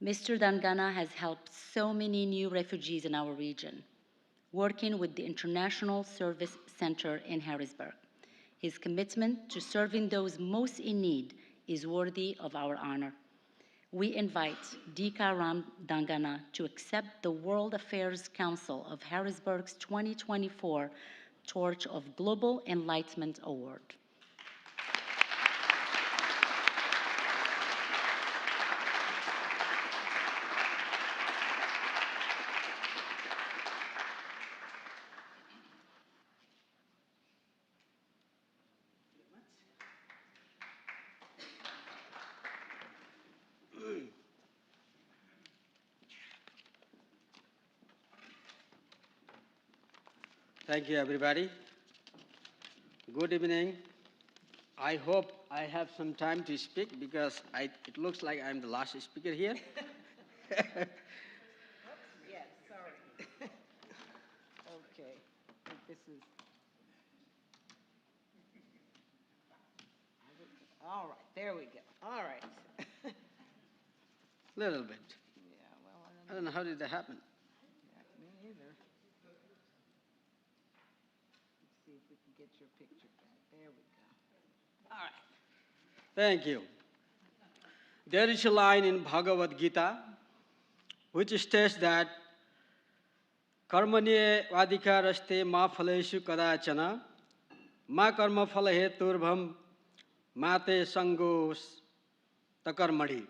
Mr. Dangana has helped so many new refugees in our region, working with the International Service Center in Harrisburg. His commitment to serving those most in need is worthy of our honor. We invite Tika Ram Dangana to accept the World Affairs Council of Harrisburg's 2024 Torch of Global Enlightenment Award. Thank you, everybody. Good evening. I hope I have some time to speak because it looks like I'm the last speaker here. Yes, sorry. Okay, this is. All right, there we go. All right. Little bit. Yeah, well, I don't know how did that happen. Yeah, me either. Let's see if we can get your picture back. There we go. All right. Thank you. There is a line in Bhagavad Gita which states that karmanye vadikaraste ma phaleshu kadachana ma karma phala heturbham mate sangos takarmadi.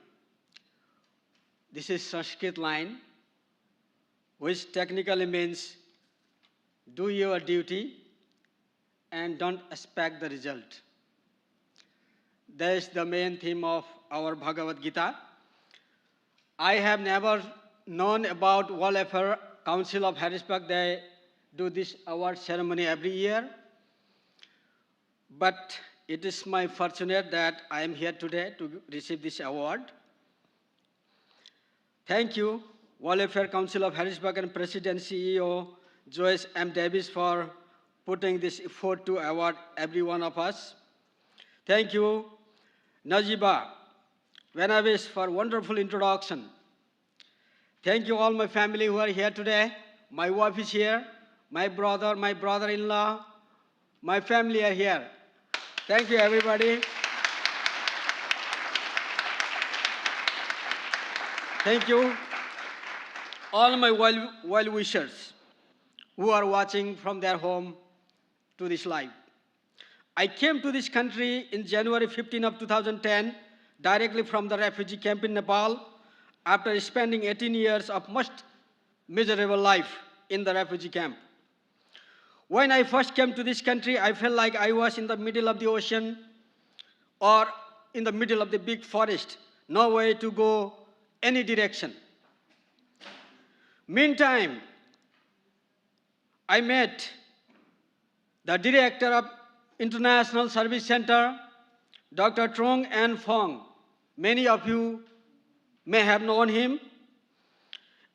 This is Sanskrit line which technically means do your duty and don't expect the result. That is the main theme of our Bhagavad Gita. I have never known about World Affairs Council of Harrisburg. They do this award ceremony every year. But it is my fortunate that I am here today to receive this award. Thank you, World Affairs Council of Harrisburg and President CEO Joyce M. Davis for putting this effort to award every one of us. Thank you, Najiba Venavis, for wonderful introduction. Thank you all my family who are here today. My wife is here, my brother-in-law, my family are here. Thank you, everybody. Thank you, all my well-wishers who are watching from their home to this live. I came to this country in January 15 of 2010, directly from the refugee camp in Nepal, after spending 18 years of most miserable life in the refugee camp. When I first came to this country, I felt like I was in the middle of the ocean or in the middle of the big forest, no way to go any direction. Meantime, I met the director of International Service Center, Dr. Trong An Phong. Many of you may have known him.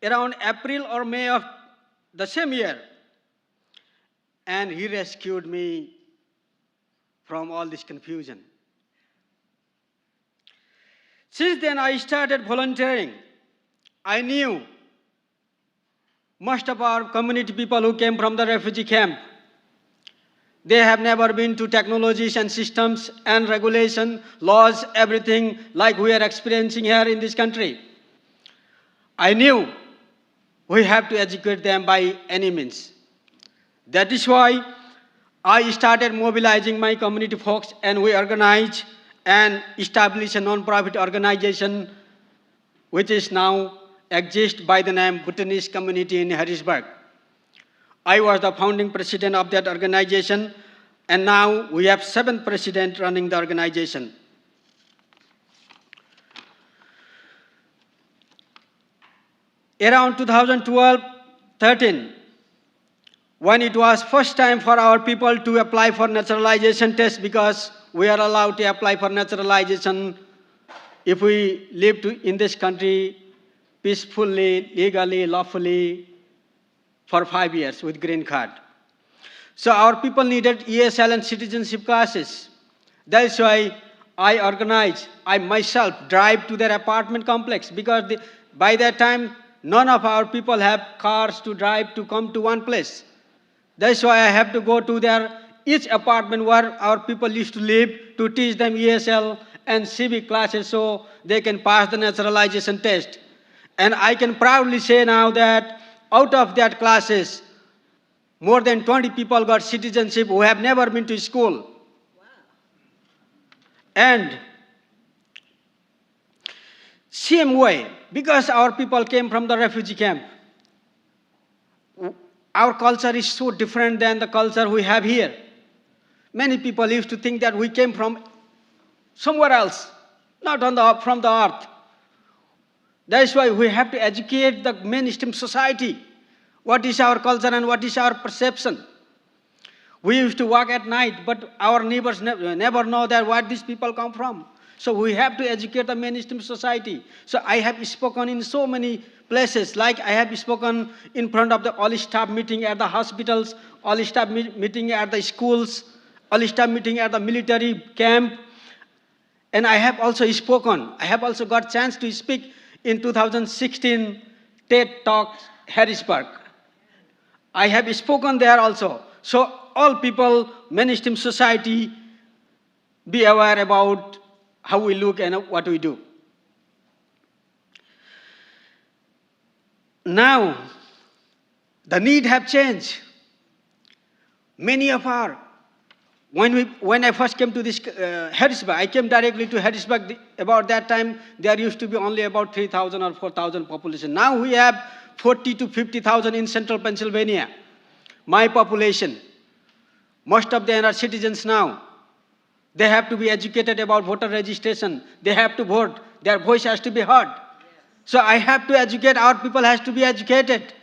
Around April or May of the same year, and he rescued me from all this confusion. Since then, I started volunteering. I knew most of our community people who came from the refugee camp. They have never been to technologies and systems and regulation, laws, everything like we are experiencing here in this country. I knew we have to educate them by any means. That is why I started mobilizing my community folks, and we organized and established a non-profit organization which is now exists by the name Bhutanese Community in Harrisburg. I was the founding president of that organization, and now we have 7 presidents running the organization. Around 2012-13, when it was first time for our people to apply for naturalization test, because we are allowed to apply for naturalization if we live in this country peacefully, legally, lawfully for 5 years with green card. So our people needed ESL and citizenship classes. That's why I myself drive to their apartment complex, because by that time, none of our people have cars to drive to come to one place. That's why I have to go to each apartment where our people used to live to teach them ESL and civic classes so they can pass the naturalization test. And I can proudly say now that out of that classes, more than 20 people got citizenship who have never been to school. Wow. And same way, because our people came from the refugee camp, our culture is so different than the culture we have here. Many people used to think that we came from somewhere else, not from the earth. That's why we have to educate the mainstream society. What is our culture and what is our perception? We used to walk at night, but our neighbors never know that where these people come from. So we have to educate the mainstream society. So I have spoken in so many places, like I have spoken in front of the all staff meeting at the hospitals, all staff meeting at the schools, all staff meeting at the military camp. And I have also spoken, I have also got chance to speak in 2016 TED Talk Harrisburg. I have spoken there also. So all people, mainstream society, be aware about how we look and what we do. Now, the need have changed. Many of our, when I first came to this Harrisburg, I came directly to Harrisburg. About that time, there used to be only about 3,000 or 4,000 population. Now we have 40 to 50,000 in central Pennsylvania. My population, most of them are citizens now. They have to be educated about voter registration. They have to vote. Their voice has to be heard. So I have to educate, our people has to be educated.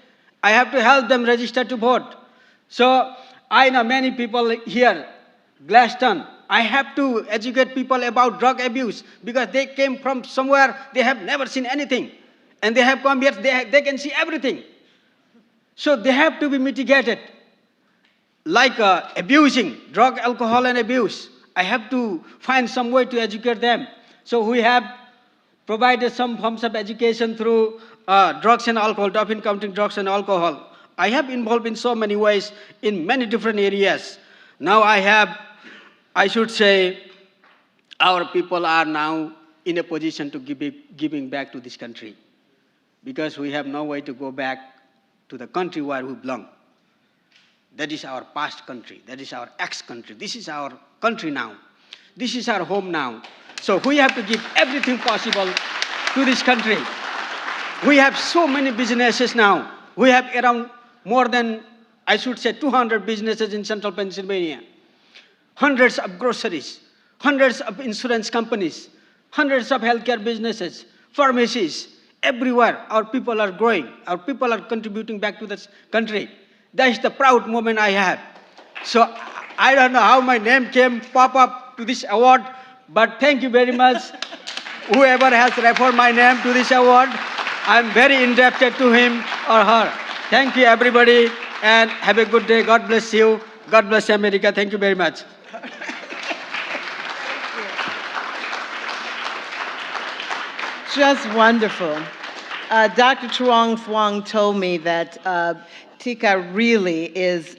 I have to help them register to vote. So I know many people here, Glaston, I have to educate people about drug abuse because they came from somewhere, they have never seen anything. And they have come here, they can see everything. So they have to be mitigated. Like abusing, drug, alcohol, and abuse. I have to find some way to educate them. So we have provided some forms of education through drugs and alcohol, Dauphin counting drugs and alcohol. I have involved in so many ways in many different areas. Now I should say, our people are now in a position to giving back to this country because we have no way to go back to the country where we belong. That is our past country. That is our ex-country. This is our country now. This is our home now. So we have to give everything possible to this country. We have so many businesses now. We have around more than, I should say, 200 businesses in central Pennsylvania. Hundreds of groceries, hundreds of insurance companies, hundreds of healthcare businesses, pharmacies. Everywhere our people are growing. Our people are contributing back to this country. That is the proud moment I have. So I don't know how my name pop up to this award, but thank you very much. Whoever has referred my name to this award, I'm very indebted to him or her. Thank you, everybody, and have a good day. God bless you. God bless America. Thank you very much. Just wonderful. Dr. Truong Phuong told me that Tika really is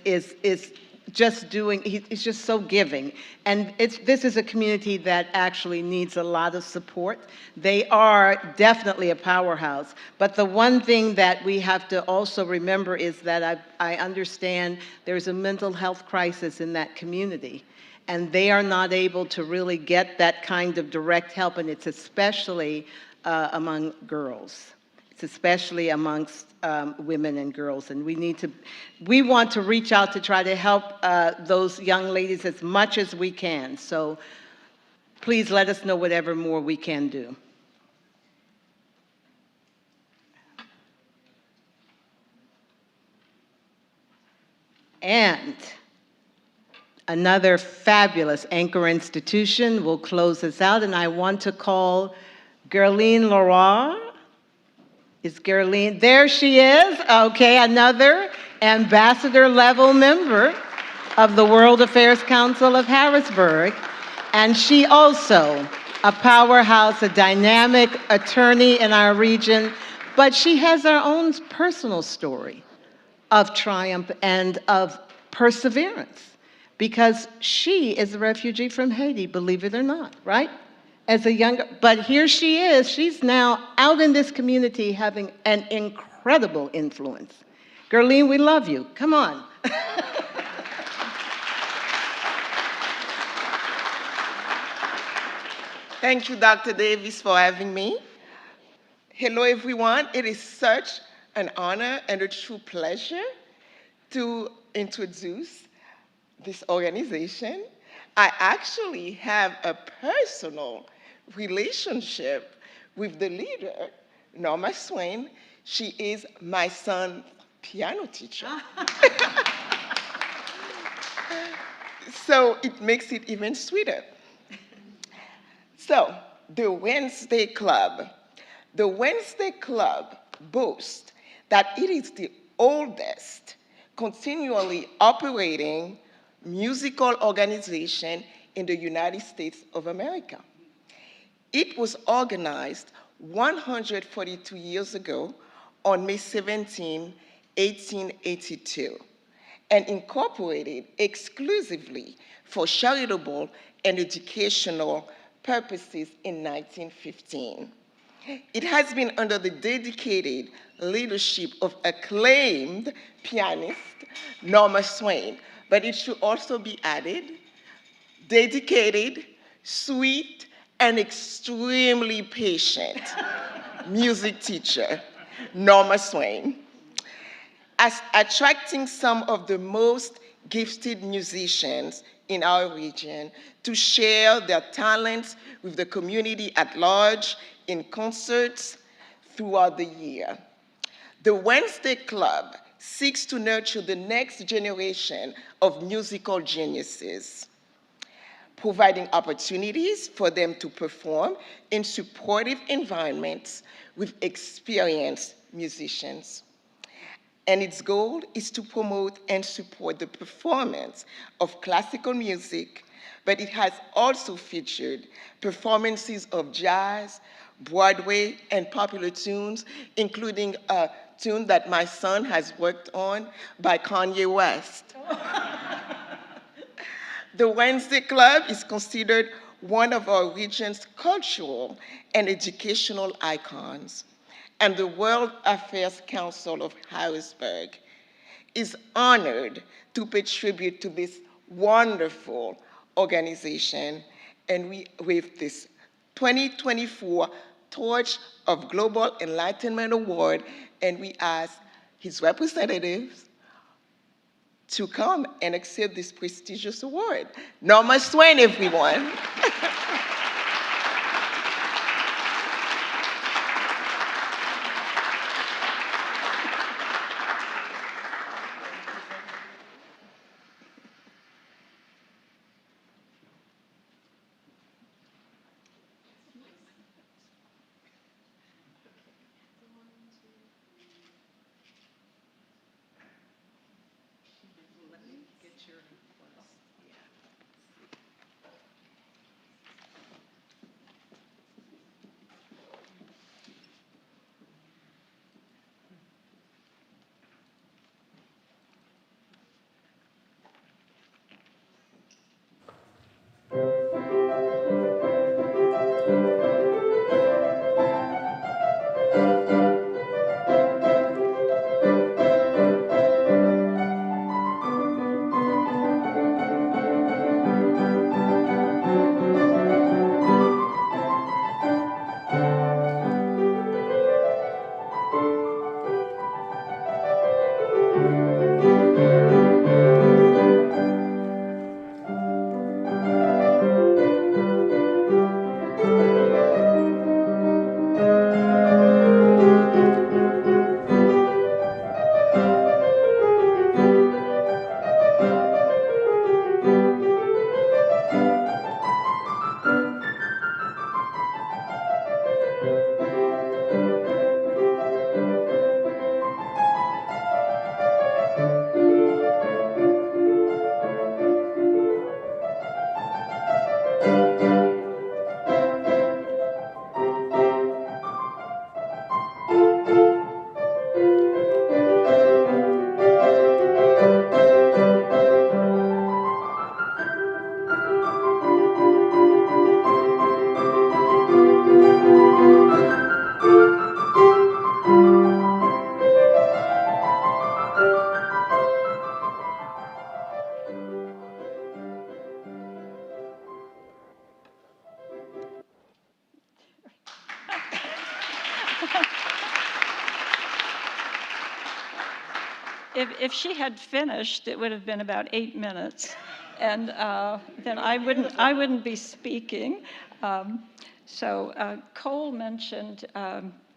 just doing, he's just so giving. And this is a community that actually needs a lot of support. They are definitely a powerhouse. But the one thing that we have to also remember is that I understand there's a mental health crisis in that community. And they are not able to really get that kind of direct help, and it's especially among girls. It's especially amongst women and girls, and we want to reach out to try to help those young ladies as much as we can. So please let us know whatever more we can do. And another fabulous anchor institution will close us out, and I want to call Gerline Leroy. Is Gerline, there she is. Okay, another ambassador level member of the World Affairs Council of Harrisburg. And she also a powerhouse, a dynamic attorney in our region, but she has her own personal story of triumph and of perseverance because she is a refugee from Haiti, believe it or not, right? As a younger, but here she is, she's now out in this community having an incredible influence. Gerline, we love you, come on. Thank you, Dr. Davis, for having me. Hello, everyone. It is such an honor and a true pleasure to introduce this organization. I actually have a personal relationship with the leader, Norma Swain. She is my son's piano teacher. So it makes it even sweeter. So, the Wednesday Club. The Wednesday Club boasts that it is the oldest continually operating musical organization in the United States of America. It was organized 142 years ago on May 17, 1882, and incorporated exclusively for charitable and educational purposes in 1915. It has been under the dedicated leadership of acclaimed pianist Norma Swain, but it should also be added, dedicated, sweet, and extremely patient music teacher, Norma Swain. As attracting some of the most gifted musicians in our region to share their talents with the community at large in concerts throughout the year. The Wednesday Club seeks to nurture the next generation of musical geniuses, providing opportunities for them to perform in supportive environments with experienced musicians. And its goal is to promote and support the performance of classical music, but it has also featured performances of jazz, Broadway, and popular tunes, including a tune that my son has worked on by Kanye West. The Wednesday Club is considered one of our region's cultural and educational icons, and the World Affairs Council of Harrisburg is honored to pay tribute to this wonderful organization, and we with this 2024 Torch of Global Enlightenment Award, and we ask his representatives to come and accept this prestigious award. Norma Swain, everyone. If she had finished, it would have been about 8 minutes, and then I wouldn't be speaking. Cole mentioned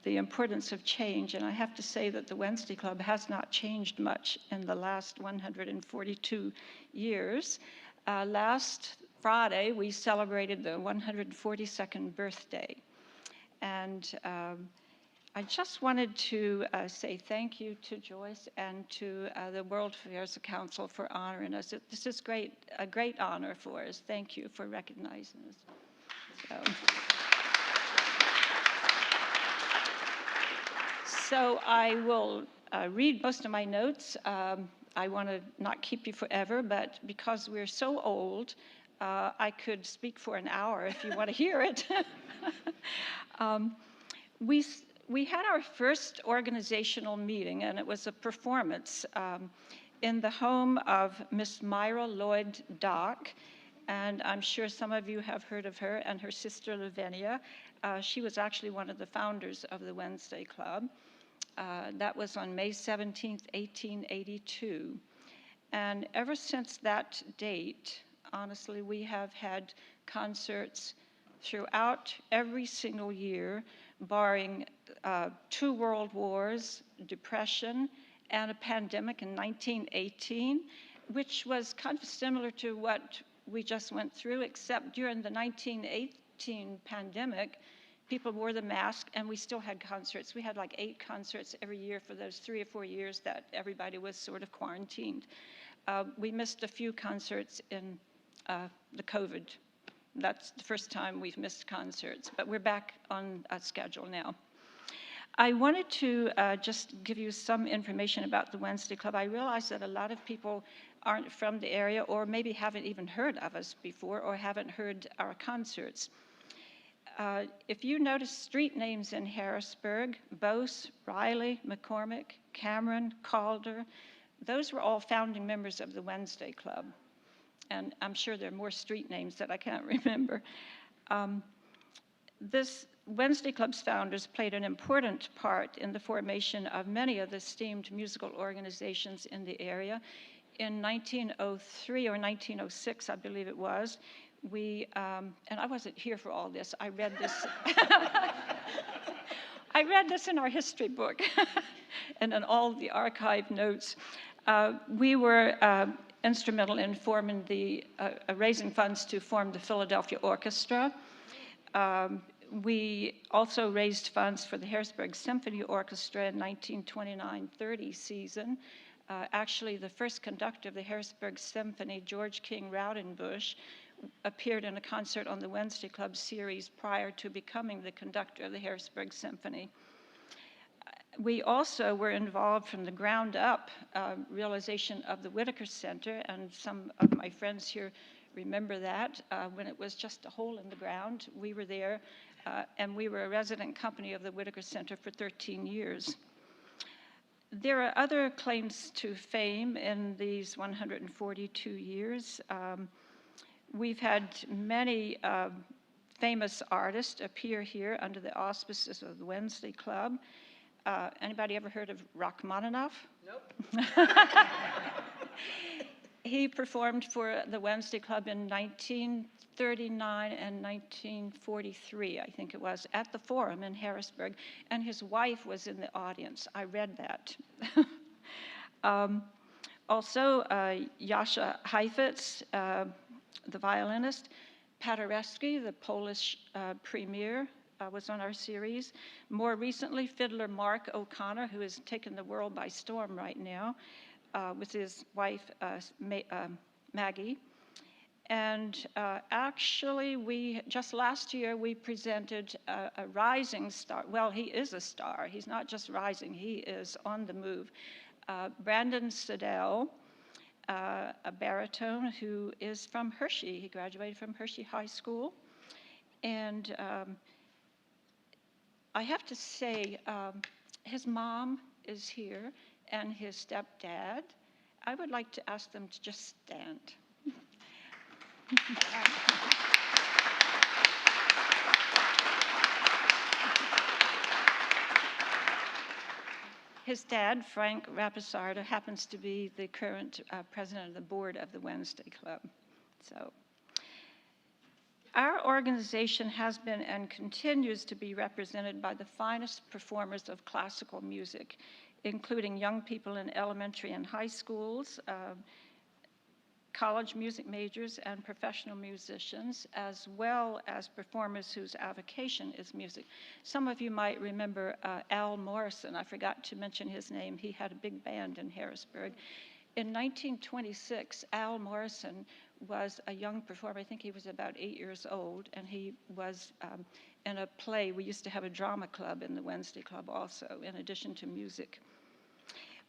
the importance of change, and I have to say that the Wednesday Club has not changed much in the last 142 years. Last Friday, we celebrated the 142nd birthday, and I just wanted to say thank you to Joyce and to the World Affairs Council for honoring us. This is a great honor for us. Thank you for recognizing us. So I will read most of my notes. I want to not keep you forever, but because we're so old, I could speak for an hour if you want to hear it. We had our first organizational meeting, and it was a performance in the home of Miss Mireille Lloyd Dock, and I'm sure some of you have heard of her and her sister Lavinia. She was actually one of the founders of the Wednesday Club. That was on May 17th, 1882. And ever since that date, honestly, we have had concerts throughout every single year, barring 2 world wars, depression, and a pandemic in 1918, which was kind of similar to what we just went through, except during the 1918 pandemic, people wore the mask, and we still had concerts. We had like 8 concerts every year for those 3 or 4 years that everybody was sort of quarantined. We missed a few concerts in the COVID. That's the first time we've missed concerts, but we're back on a schedule now. I wanted to just give you some information about the Wednesday Club. I realize that a lot of people aren't from the area or maybe haven't even heard of us before or haven't heard our concerts. If you notice street names in Harrisburg, Bose, Riley, McCormick, Cameron, Calder, those were all founding members of the Wednesday Club. And I'm sure there are more street names that I can't remember. This Wednesday Club's founders played an important part in the formation of many of the esteemed musical organizations in the area. In 1903 or 1906, I believe it was, we, and I wasn't here for all this, I read this. I read this in our history book and in all the archive notes. We were instrumental in forming raising funds to form the Philadelphia Orchestra. We also raised funds for the Harrisburg Symphony Orchestra in 1929-30 season. Actually, the first conductor of the Harrisburg Symphony, George King Raudenbush, appeared in a concert on the Wednesday Club series prior to becoming the conductor of the Harrisburg Symphony. We also were involved from the ground up realization of the Whitaker Center, and some of my friends here remember that when it was just a hole in the ground. We were there, and we were a resident company of the Whitaker Center for 13 years. There are other claims to fame in these 142 years. We've had many famous artists appear here under the auspices of the Wednesday Club. Anybody ever heard of Rachmaninoff? Nope. He performed for the Wednesday Club in 1939 and 1943, I think it was, at the Forum in Harrisburg, and his wife was in the audience. I read that. Also, Jascha Heifetz, the violinist, Paderewski, the Polish premier, was on our series. More recently, fiddler Mark O'Connor, who has taken the world by storm right now, with his wife Maggie. And actually, just last year, we presented a rising star. Well, he is a star. He's not just rising, he is on the move. Brandon Siddell, a baritone who is from Hershey. He graduated from Hershey High School. And I have to say, his mom is here and his stepdad. I would like to ask them to just stand. His dad, Frank Rapisarda, happens to be the current president of the board of the Wednesday Club. So, our organization has been and continues to be represented by the finest performers of classical music, including young people in elementary and high schools, college music majors, and professional musicians, as well as performers whose avocation is music. Some of you might remember Al Morrison. I forgot to mention his name. He had a big band in Harrisburg. In 1926, Al Morrison was a young performer. I think he was about 8 years old, and he was in a play. We used to have a drama club in the Wednesday Club also, in addition to music.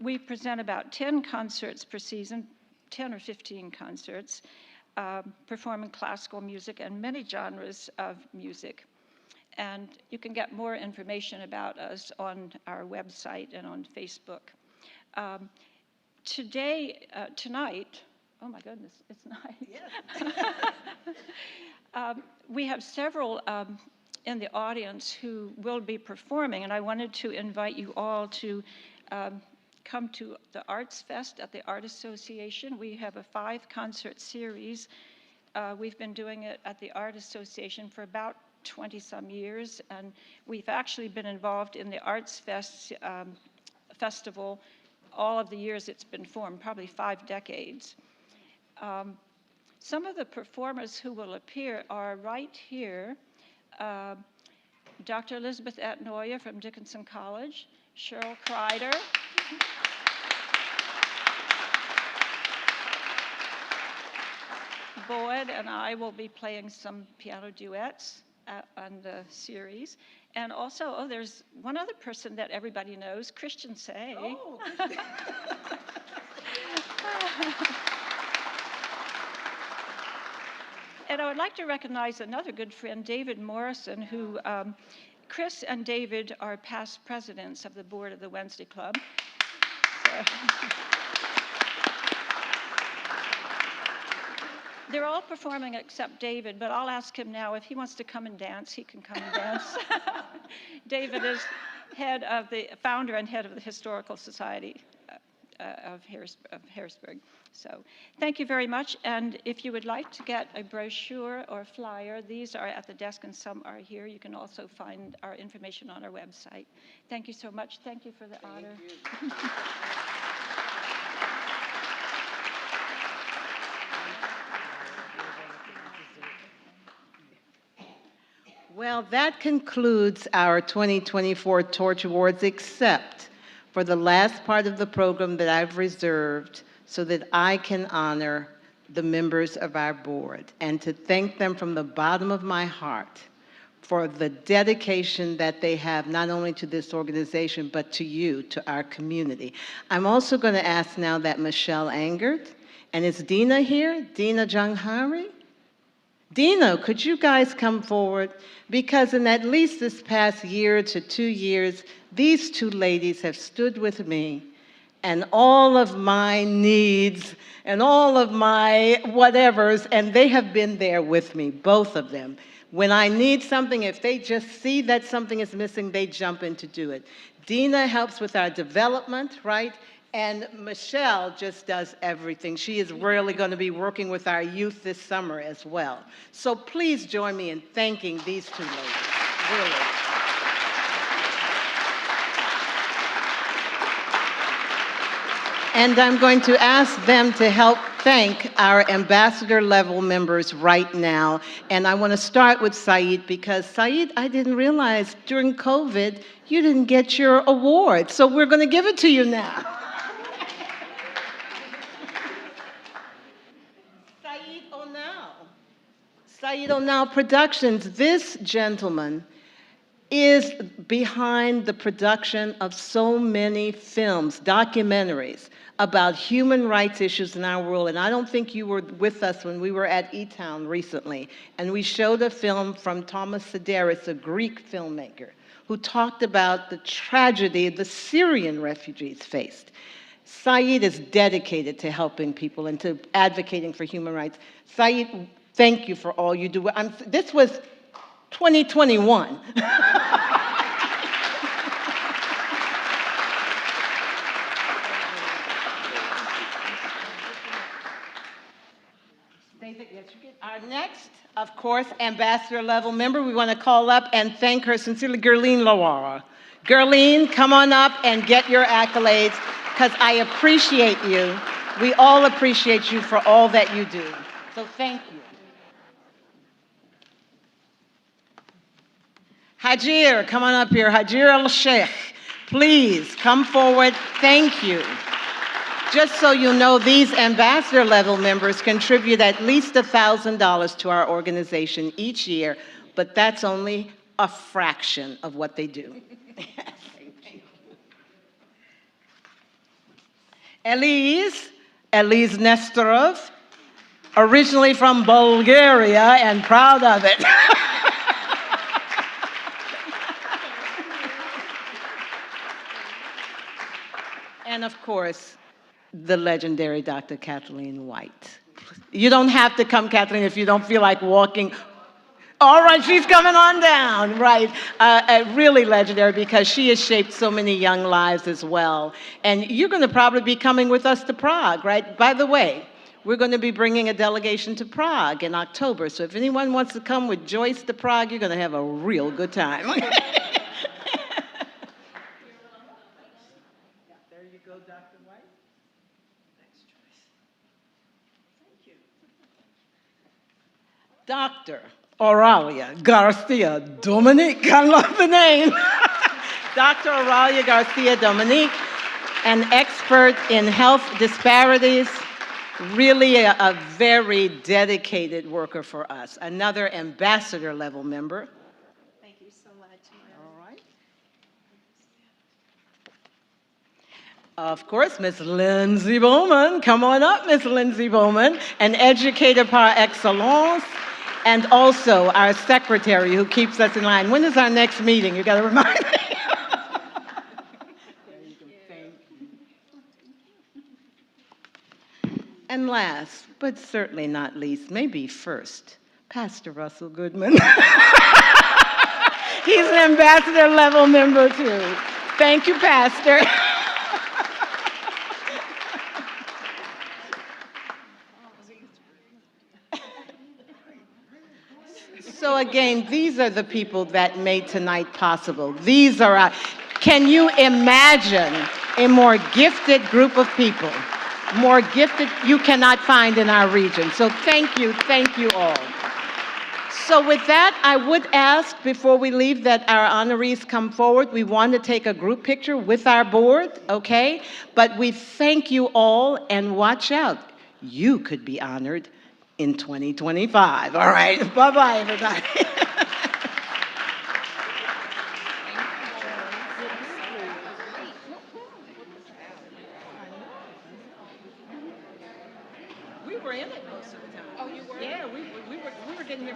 We present about 10 concerts per season, 10 or 15 concerts, performing classical music and many genres of music. And you can get more information about us on our website and on Facebook. Tonight, oh my goodness, it's night. Yes. We have several in the audience who will be performing, and I wanted to invite you all to come to the Arts Fest at the Art Association. We have a 5-concert series. We've been doing it at the Art Association for about 20-some years, and we've actually been involved in the Arts Fest festival all of the years it's been formed, probably 5 decades. Some of the performers who will appear are right here. Dr. Elizabeth Atnoya from Dickinson College, Cheryl Kreider, Boyd and I will be playing some piano duets on the series. And also, there's one other person that everybody knows, Christian Say. Oh. And I would like to recognize another good friend, David Morrison, who Chris and David are past presidents of the board of the Wednesday Club. So. They're all performing except David, but I'll ask him now if he wants to come and dance, he can come and dance. David is founder and head of the Historical Society of Harrisburg. So thank you very much. And if you would like to get a brochure or flyer, these are at the desk and some are here. You can also find our information on our website. Thank you so much. Thank you for the honor. Well, that concludes our 2024 Torch Awards, except for the last part of the program that I've reserved so that I can honor the members of our board and to thank them from the bottom of my heart for the dedication that they have not only to this organization, but to you, to our community. I'm also going to ask now that Michelle Angert, and is Dina here? Dina Janghari? Dina, could you guys come forward? Because in at least this past year to 2 years, these two ladies have stood with me and all of my needs and all of my whatevers, and they have been there with me, both of them. When I need something, if they just see that something is missing, they jump in to do it. Dina helps with our development, right? And Michelle just does everything. She is really going to be working with our youth this summer as well. So please join me in thanking these two ladies, really. And I'm going to ask them to help thank our ambassador level members right now. And I want to start with Saeed, because Saeed, I didn't realize during COVID, you didn't get your award. So we're going to give it to you now. Saeed Onal Productions, this gentleman is behind the production of so many films, documentaries about human rights issues in our world. And I don't think you were with us when we were at E-Town recently, and we showed a film from Thomas Sideris, a Greek filmmaker, who talked about the tragedy the Syrian refugees faced. Saeed is dedicated to helping people and to advocating for human rights. Saeed, thank you for all you do. This was 2021. next, of course, ambassador level member, we want to call up and thank her sincerely, Gerline Lawara. Gerline, come on up and get your accolades, because I appreciate you. We all appreciate you for all that you do. So thank you. Hajir, come on up here. Hajir al-Sheikh, please come forward. Thank you. Just so you know, these ambassador level members contribute at least $1,000 to our organization each year, but that's only a fraction of what they do. Elise Nestorov, originally from Bulgaria and proud of it. And of course, the legendary Dr. Kathleen White. You don't have to come, Kathleen, if you don't feel like walking. All right, she's coming on down, right. Really legendary because she has shaped so many young lives as well. And you're going to probably be coming with us to Prague, right? By the way, we're going to be bringing a delegation to Prague in October. So if anyone wants to come with Joyce to Prague, you're going to have a real good time. There you go, Dr. White. Thanks, Joyce. Thank you. Dr. Auralia Garcia Dominique, I love the name. Dr. Auralia Garcia Dominique, an expert in health disparities, really a very dedicated worker for us. Another ambassador level member. Thank you so much, Mireille. All right. Of course, Miss Lindsay Bowman. Come on up, Miss Lindsay Bowman, an educator par excellence. And also our secretary who keeps us in line. When is our next meeting? You got to remind me. And last, but certainly not least, maybe first, Pastor Russell Goodman. He's an ambassador level member too. Thank you, Pastor. So again, these are the people that made tonight possible. These are our, can you imagine a more gifted group of people? More gifted you cannot find in our region. So thank you all. So with that, I would ask before we leave that our honorees come forward. We want to take a group picture with our board, okay? But we thank you all and watch out. You could be honored in 2025. All right, bye-bye, everybody. We were in it most of the time. Oh, you were? Yeah, we were getting here.